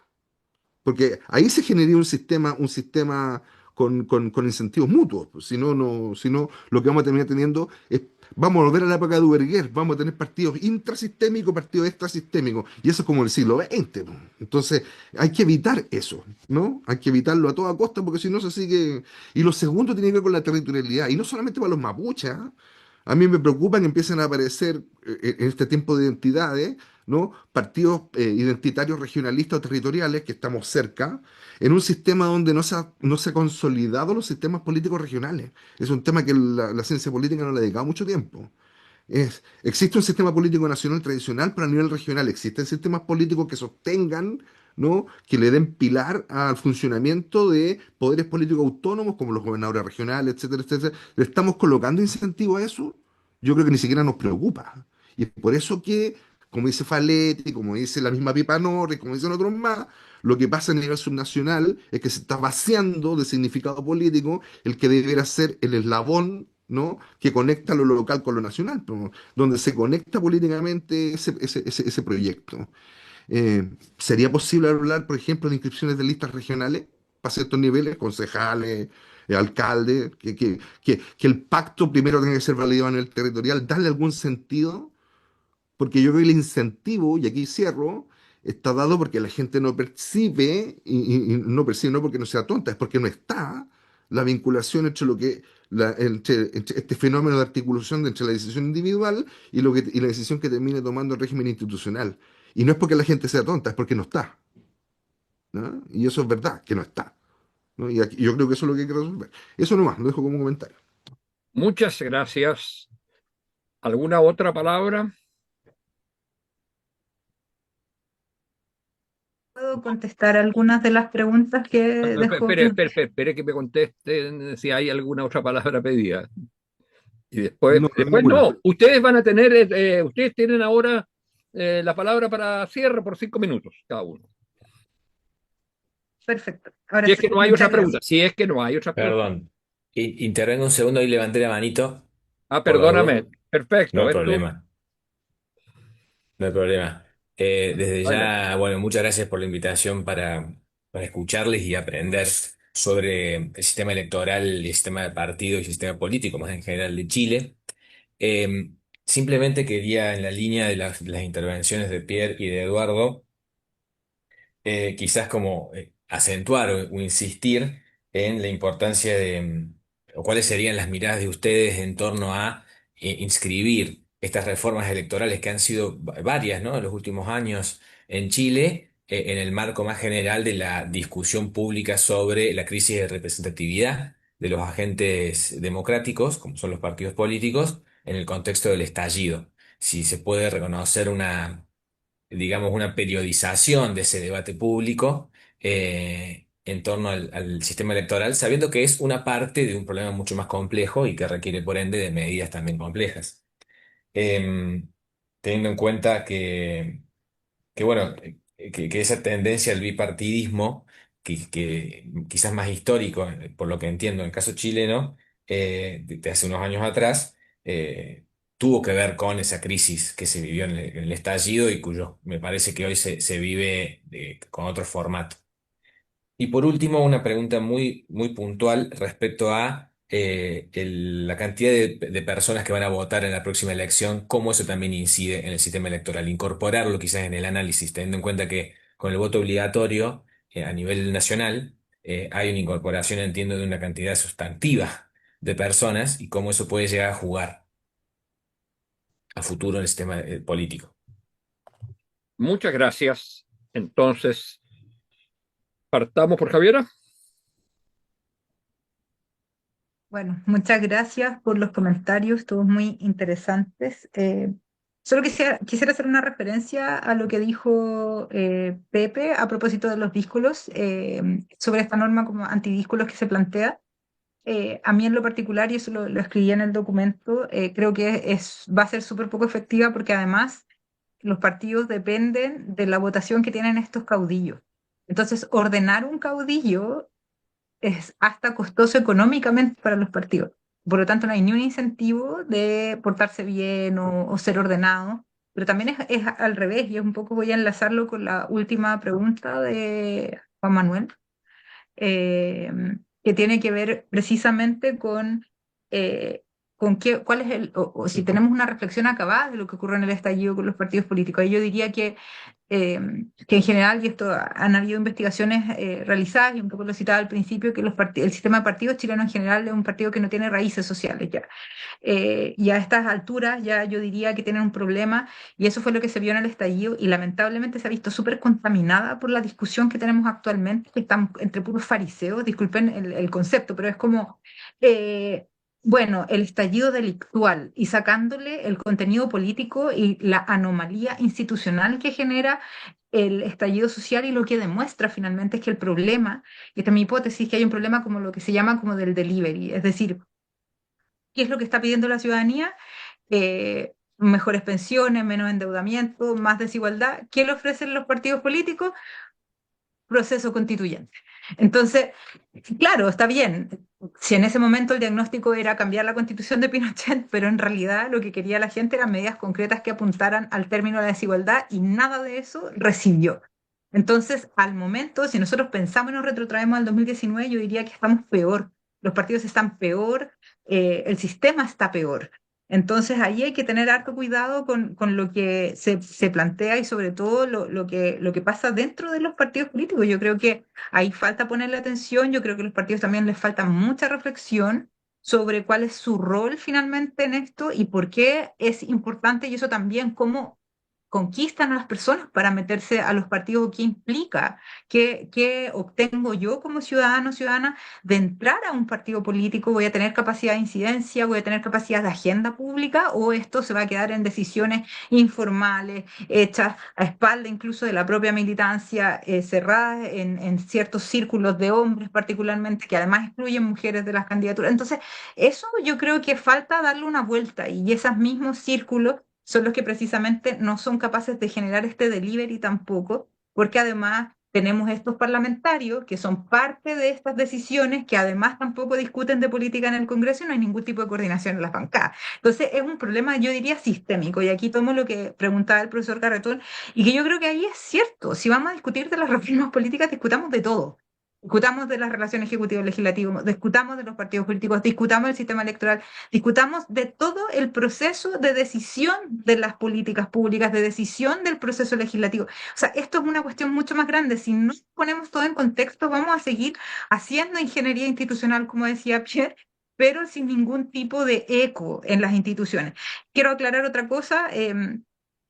Porque ahí se generaría un sistema con incentivos mutuos, pues. Si no, lo que vamos a terminar teniendo es, vamos a volver a la época de Duverger, vamos a tener partidos intrasistémicos, partidos extrasistémicos, y eso es como el siglo XX, pues. Entonces, hay que evitar eso, ¿no? Hay que evitarlo a toda costa, porque si no se sigue. Y lo segundo tiene que ver con la territorialidad, y no solamente para los mapuches, ¿ah? A mí me preocupa que empiecen a aparecer en este tiempo de identidades, ¿no? Partidos identitarios regionalistas o territoriales que estamos cerca, en un sistema donde no se ha consolidado los sistemas políticos regionales. Es un tema que la ciencia política no le ha dedicado mucho tiempo. Existe un sistema político nacional tradicional, pero a nivel regional existen sistemas políticos que sostengan ¿no? Que le den pilar al funcionamiento de poderes políticos autónomos como los gobernadores regionales, etcétera, etcétera. ¿Le estamos colocando incentivo a eso? Yo creo que ni siquiera nos preocupa. Y es por eso que, como dice Faletti, como dice la misma Pipa Norris, como dicen otros más, lo que pasa a nivel subnacional es que se está vaciando de significado político el que debería ser el eslabón, ¿no? Que conecta lo local con lo nacional, ¿no? Donde se conecta políticamente ese proyecto. ¿Sería posible hablar, por ejemplo, de inscripciones de listas regionales para ciertos niveles, concejales, alcaldes, que el pacto primero tenga que ser validado a nivel territorial, darle algún sentido? Porque yo creo que el incentivo, y aquí cierro, está dado porque la gente no percibe, y no percibe no porque no sea tonta, es porque no está la vinculación entre lo que entre este fenómeno de articulación entre la decisión individual y la decisión que termine tomando el régimen institucional. Y no es porque la gente sea tonta, es porque no está, ¿no? Y eso es verdad, que no está, ¿no? Yo creo que eso es lo que hay que resolver. Eso nomás, lo dejo como comentario. Muchas gracias. ¿Alguna otra palabra? ¿Puedo contestar algunas de las preguntas que dejó? Espere que me contesten si hay alguna otra palabra pedida. Y No, después ninguna. no. Ustedes van a tener, ustedes tienen ahora la palabra para cierre por 5 minutos cada uno. Perfecto. Si Ahora es sí, que no hay otra muchas pregunta, gracias. si es que no hay otra pregunta. Perdón. Intervengo un segundo y levanté la manito, Ah, por las dudas. perdóname. No Perfecto. hay Esto, problema, no hay problema. Desde adelante. ya, bueno, muchas gracias por la invitación para escucharles y aprender sobre el sistema electoral, el sistema de partido y el sistema político, más en general de Chile. Eh, Simplemente quería, en la línea de las intervenciones de Pierre y de Eduardo, quizás como acentuar o insistir en la importancia de, o cuáles serían las miradas de ustedes en torno a inscribir estas reformas electorales que han sido varias, ¿no? En los últimos años en Chile, en el marco más general de la discusión pública sobre la crisis de representatividad de los agentes democráticos, como son los partidos políticos, en el contexto del estallido. Si se puede reconocer una, digamos, una periodización de ese debate público en torno al sistema electoral, sabiendo que es una parte de un problema mucho más complejo y que requiere, por ende, de medidas también complejas. Em, Teniendo en cuenta que bueno, que esa tendencia al bipartidismo, que quizás más histórico, por lo que entiendo, en el caso chileno, de hace unos años atrás, tuvo que ver con esa crisis que se vivió en el estallido y cuyo me parece que hoy se vive con otro formato. Y por último, una pregunta muy, muy puntual respecto a la cantidad de personas que van a votar en la próxima elección, cómo eso también incide en el sistema electoral, incorporarlo quizás en el análisis, teniendo en cuenta que con el voto obligatorio a nivel nacional hay una incorporación, entiendo, de una cantidad sustantiva de personas y cómo eso puede llegar a jugar a futuro en el sistema político. Muchas gracias. Entonces, partamos por Javiera. Bueno, muchas gracias por los comentarios, todos muy interesantes. Solo quisiera hacer una referencia a lo que dijo Pepe a propósito de los díscolos, sobre esta norma como antidíscolos que se plantea. A mí en lo particular, y eso lo escribí en el documento, creo que va a ser súper poco efectiva porque además los partidos dependen de la votación que tienen estos caudillos. Entonces, ordenar un caudillo es hasta costoso económicamente para los partidos. Por lo tanto, no hay ni un incentivo de portarse bien o ser ordenado, pero también es al revés, y es un poco voy a enlazarlo con la última pregunta de Juan Manuel, eh, que tiene que ver precisamente cuál es o si tenemos una reflexión acabada de lo que ocurre en el estallido con los partidos políticos. Y yo diría eh, que en general, y esto han habido investigaciones realizadas, y un poco lo citaba al principio, que el sistema de partidos chileno en general es un partido que no tiene raíces sociales ya. Y a estas alturas ya yo diría que tienen un problema, y eso fue lo que se vio en el estallido, y lamentablemente se ha visto súper contaminada por la discusión que tenemos actualmente, que están entre puros fariseos, disculpen el concepto, pero es como... eh, bueno, el estallido delictual y sacándole el contenido político y la anomalía institucional que genera el estallido social y lo que demuestra finalmente es que el problema, y esta es mi hipótesis, que hay un problema como lo que se llama como del delivery, es decir, ¿qué es lo que está pidiendo la ciudadanía? Mejores pensiones, menos endeudamiento, más desigualdad. ¿Qué le ofrecen los partidos políticos? Proceso constituyente. Entonces, claro, está bien. Si en ese momento el diagnóstico era cambiar la constitución de Pinochet, pero en realidad lo que quería la gente eran medidas concretas que apuntaran al término de la desigualdad y nada de eso recibió. Entonces, al momento, si nosotros pensamos y nos retrotraemos al 2019, yo diría que estamos peor. Los partidos están peor, el sistema está peor. Entonces ahí hay que tener harto cuidado con lo que se plantea y sobre todo lo que pasa dentro de los partidos políticos. Yo creo que ahí falta ponerle atención, yo creo que a los partidos también les falta mucha reflexión sobre cuál es su rol finalmente en esto y por qué es importante y eso también cómo conquistan a las personas para meterse a los partidos, qué implica, qué obtengo yo como ciudadano o ciudadana de entrar a un partido político, voy a tener capacidad de incidencia, voy a tener capacidad de agenda pública o esto se va a quedar en decisiones informales, hechas a espalda incluso de la propia militancia, cerradas en ciertos círculos de hombres particularmente, que además excluyen mujeres de las candidaturas. Entonces, eso yo creo que falta darle una vuelta y esos mismos círculos son los que precisamente no son capaces de generar este delivery tampoco, porque además tenemos estos parlamentarios que son parte de estas decisiones, que además tampoco discuten de política en el Congreso y no hay ningún tipo de coordinación en las bancadas. Entonces es un problema, yo diría, sistémico. Y aquí tomo lo que preguntaba el profesor Carretón, y que yo creo que ahí es cierto. Si vamos a discutir de las reformas políticas, discutamos de todo. Discutamos de las relaciones ejecutivo-legislativo, discutamos de los partidos políticos, discutamos del sistema electoral, discutamos de todo el proceso de decisión de las políticas públicas, de decisión del proceso legislativo. O sea, esto es una cuestión mucho más grande. Si no ponemos todo en contexto, vamos a seguir haciendo ingeniería institucional, como decía Pierre, pero sin ningún tipo de eco en las instituciones. Quiero aclarar otra cosa.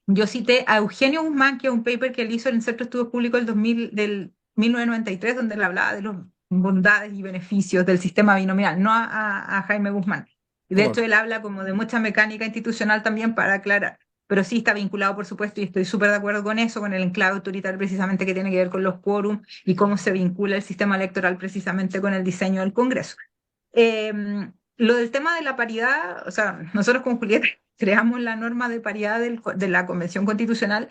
Yo cité a Eugenio Guzmán, que es un paper que él hizo en el Centro de Estudios Públicos del 1993, donde él hablaba de las bondades y beneficios del sistema binominal, no a Jaime Guzmán. Y de hecho, él habla como de mucha mecánica institucional también para aclarar. Pero sí está vinculado, por supuesto, y estoy súper de acuerdo con eso, con el enclave autoritario precisamente que tiene que ver con los quórum y cómo se vincula el sistema electoral precisamente con el diseño del Congreso. Eh, lo del tema de la paridad, o sea, nosotros con Julieta creamos la norma de paridad de la Convención Constitucional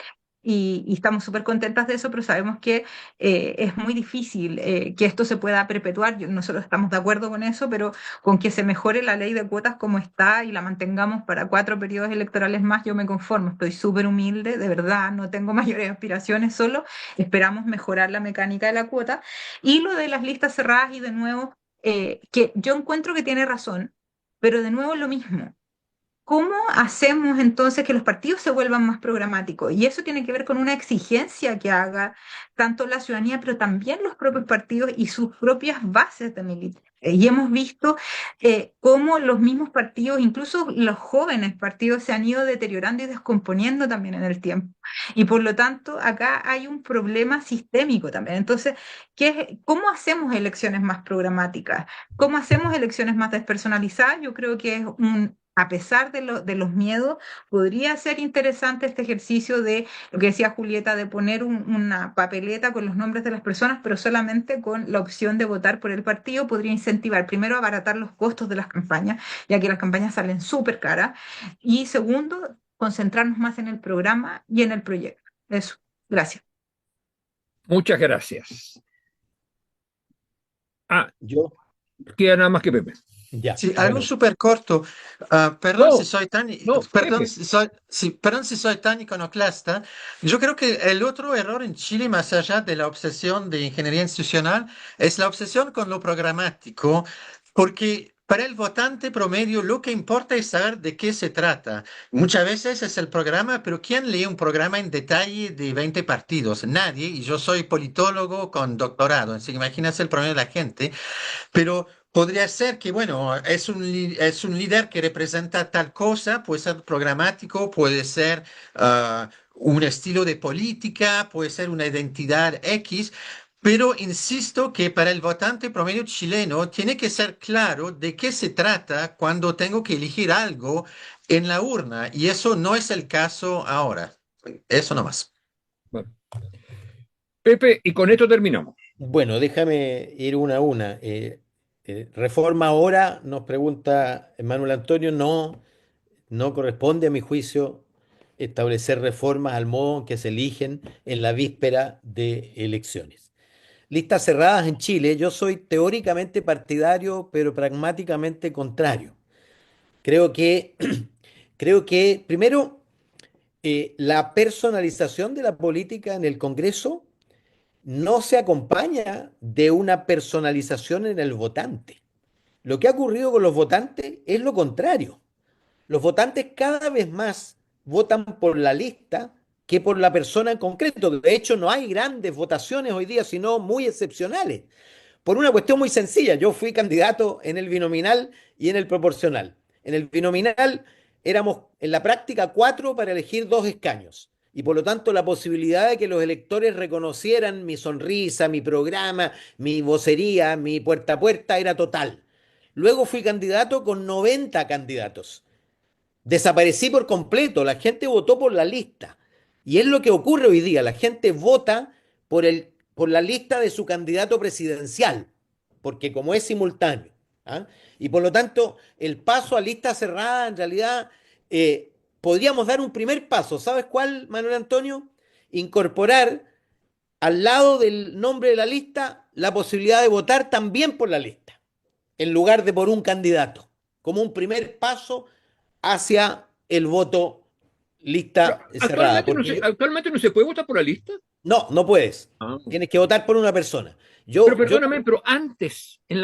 y estamos súper contentas de eso, pero sabemos que es muy difícil que esto se pueda perpetuar. Nosotros estamos de acuerdo con eso, pero con que se mejore la ley de cuotas como está y la mantengamos para 4 periodos electorales más, yo me conformo. Estoy súper humilde, de verdad, no tengo mayores aspiraciones, solo esperamos mejorar la mecánica de la cuota. Y lo de las listas cerradas y de nuevo que yo encuentro que tiene razón, pero de nuevo lo mismo. ¿Cómo hacemos entonces que los partidos se vuelvan más programáticos? Y eso tiene que ver con una exigencia que haga tanto la ciudadanía, pero también los propios partidos y sus propias bases de militantes. Y hemos visto cómo los mismos partidos, incluso los jóvenes partidos, se han ido deteriorando y descomponiendo también en el tiempo. Y por lo tanto, acá hay un problema sistémico también. Entonces, ¿cómo hacemos elecciones más programáticas? ¿Cómo hacemos elecciones más despersonalizadas? Yo creo que es a pesar de los miedos, podría ser interesante este ejercicio de lo que decía Julieta, de poner una papeleta con los nombres de las personas, pero solamente con la opción de votar por el partido, podría incentivar, primero, a abaratar los costos de las campañas, ya que las campañas salen súper caras, y segundo, concentrarnos más en el programa y en el proyecto. Eso, gracias. Muchas gracias. Yo, Queda nada más que Pepe. ya, Sí, algo bueno, súper corto. Perdón No, si soy tan, no, perdón Pepe. si soy, sí, perdón si soy tan iconoclasta. Yo creo que el otro error en Chile, más allá de la obsesión de ingeniería institucional, es la obsesión con lo programático, porque para el votante promedio lo que importa es saber de qué se trata. Muchas veces es el programa, pero ¿quién lee un programa en detalle de 20 partidos? Nadie, y yo soy politólogo con doctorado, así que imagínate el promedio de la gente. Pero podría ser que, bueno, es un líder que representa tal cosa, puede ser programático, puede ser un estilo de política, puede ser una identidad X, pero insisto que para el votante promedio chileno tiene que ser claro de qué se trata cuando tengo que elegir algo en la urna, y eso no es el caso ahora. Eso nomás. Bueno, Pepe, y con esto terminamos. Bueno, déjame ir una a una. Reforma ahora, nos pregunta Manuel Antonio, no, no corresponde a mi juicio establecer reformas al modo en que se eligen en la víspera de elecciones. Listas cerradas en Chile, yo soy teóricamente partidario, pero pragmáticamente contrario. Creo que, creo que primero, la personalización de la política en el Congreso no se acompaña de una personalización en el votante. Lo que ha ocurrido con los votantes es lo contrario. Los votantes cada vez más votan por la lista que por la persona en concreto. De hecho, no hay grandes votaciones hoy día, sino muy excepcionales. Por una cuestión muy sencilla, yo fui candidato en el binominal y en el proporcional. En el binominal éramos en la práctica cuatro para elegir dos escaños. Y por lo tanto la posibilidad de que los electores reconocieran mi sonrisa, mi programa, mi vocería, mi puerta a puerta era total. Luego fui candidato con 90 candidatos. Desaparecí por completo, la gente votó por la lista. Y es lo que ocurre hoy día, la gente vota por la lista de su candidato presidencial, porque como es simultáneo, ¿ah? Y por lo tanto, el paso a lista cerrada, en realidad, podríamos dar un primer paso. ¿Sabes cuál, Manuel Antonio? Incorporar al lado del nombre de la lista la posibilidad de votar también por la lista, en lugar de por un candidato, como un primer paso hacia el voto Pero lista cerrada. actualmente no se puede votar por la lista. No, no puedes. Ah. Tienes que votar por una persona. Pero Yo perdóname, pero antes, en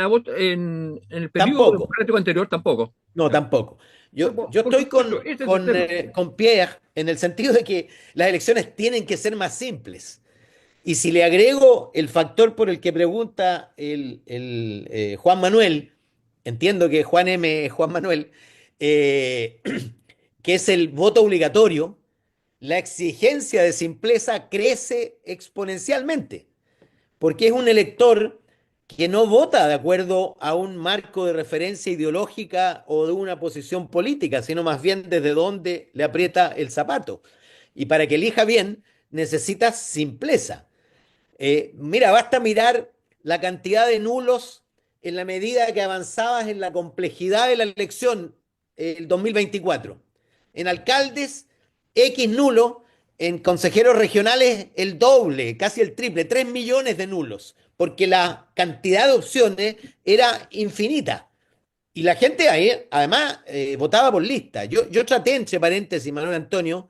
el periodo tampoco. democrático anterior, tampoco. No, tampoco. Yo Por estoy supuesto, ese es el tema. con Pierre en el sentido de que las elecciones tienen que ser más simples. Y si le agrego el factor por el que pregunta Juan Manuel, entiendo que Juan M. es Juan Manuel, eh, que es el voto obligatorio, la exigencia de simpleza crece exponencialmente, porque es un elector que no vota de acuerdo a un marco de referencia ideológica o de una posición política, sino más bien desde donde le aprieta el zapato. Y para que elija bien, necesitas simpleza. Mira, basta mirar la cantidad de nulos en la medida que avanzabas en la complejidad de la elección el 2024. En alcaldes, X nulo, en consejeros regionales el doble, casi el triple, 3 millones de nulos, porque la cantidad de opciones era infinita. Y la gente ahí, además, votaba por lista. Yo traté, entre paréntesis, Manuel Antonio,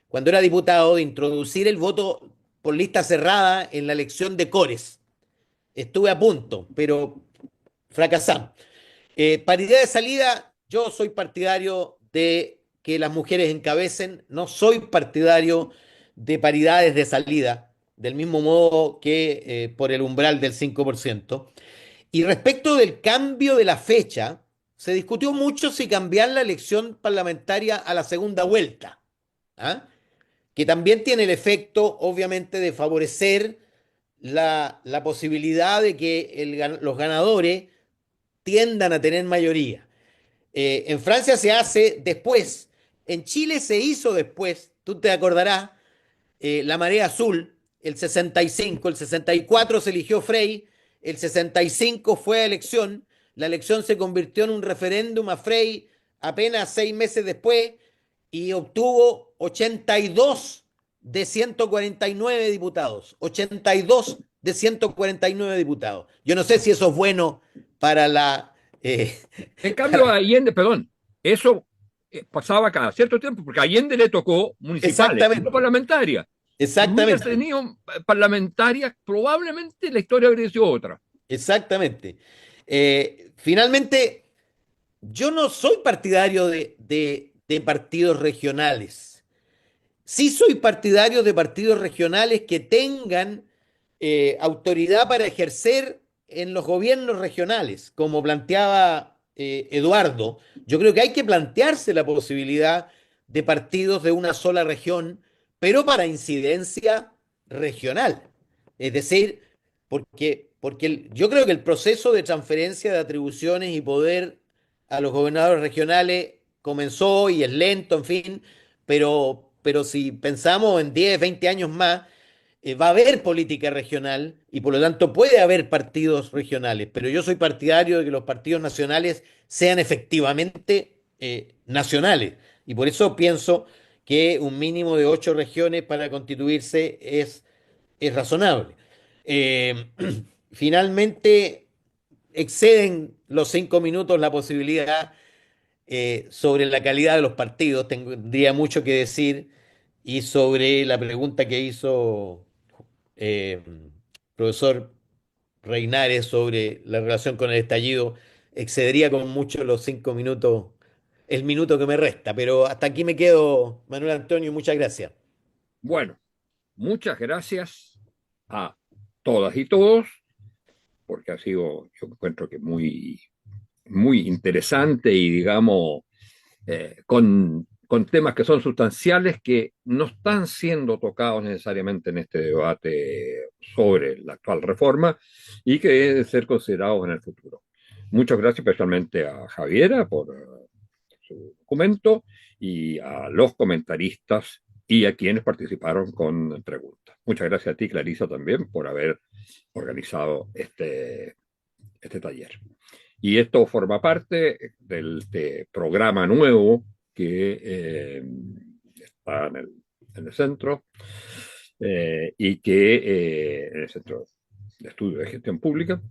cuando era diputado, de introducir el voto por lista cerrada en la elección de Cores. Estuve a punto, pero fracasamos. Paridad de salida, yo soy partidario de que las mujeres encabecen, no soy partidario de paridades de salida, del mismo modo que por el umbral del 5%. Y respecto del cambio de la fecha, se discutió mucho si cambiar la elección parlamentaria a la segunda vuelta, ¿ah? Que también tiene el efecto, obviamente, de favorecer la posibilidad de que los ganadores tiendan a tener mayoría. En Francia se hace después, en Chile se hizo después, tú te acordarás, la marea azul, el 65, el 64 se eligió Frey, el 65 fue a elección, la elección se convirtió en un referéndum a Frey apenas 6 meses después y obtuvo 82 de 149 diputados, 82 de 149 diputados. Yo no sé si eso es bueno para la... En cambio, a Allende, perdón, eso pasaba cada cierto tiempo, porque a Allende le tocó municipales, no Exactamente, parlamentarias. Si hubiera exactamente, tenido parlamentarias, probablemente la historia habría sido otra. exactamente. Finalmente, yo no soy partidario de partidos regionales. Sí soy partidario de partidos regionales que tengan autoridad para ejercer en los gobiernos regionales, como planteaba Eduardo. Yo creo que hay que plantearse la posibilidad de partidos de una sola región, pero para incidencia regional. Es decir, yo creo que el proceso de transferencia de atribuciones y poder a los gobernadores regionales comenzó y es lento, en fin, pero si pensamos en 10, 20 años más, va a haber política regional y por lo tanto puede haber partidos regionales, pero yo soy partidario de que los partidos nacionales sean efectivamente nacionales y por eso pienso que un mínimo de 8 regiones para constituirse es razonable. Eh, Finalmente, exceden los 5 minutos la posibilidad sobre la calidad de los partidos, tendría mucho que decir, y sobre la pregunta que hizo eh, profesor Reinares sobre la relación con el estallido, excedería con mucho los 5 minutos, el minuto que me resta, pero hasta aquí me quedo, Manuel Antonio, muchas gracias. Bueno, muchas gracias a todas y todos, porque ha sido, yo encuentro que muy interesante y digamos, con temas que son sustanciales que no están siendo tocados necesariamente en este debate sobre la actual reforma y que deben ser considerados en el futuro. Muchas gracias especialmente a Javiera por su documento y a los comentaristas y a quienes participaron con preguntas. Muchas gracias a ti, Clarisa, también por haber organizado este taller. Y esto forma parte del programa nuevo que está en el centro y que en el Centro de Estudio de Gestión Pública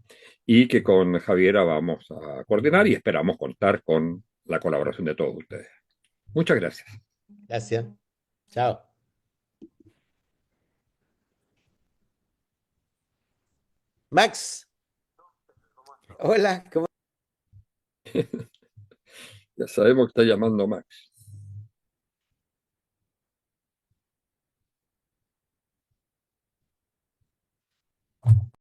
y que con Javiera vamos a coordinar y esperamos contar con la colaboración de todos ustedes. Muchas gracias. Gracias. Chao. Max, hola, ¿cómo? Ya sabemos que está llamando Max.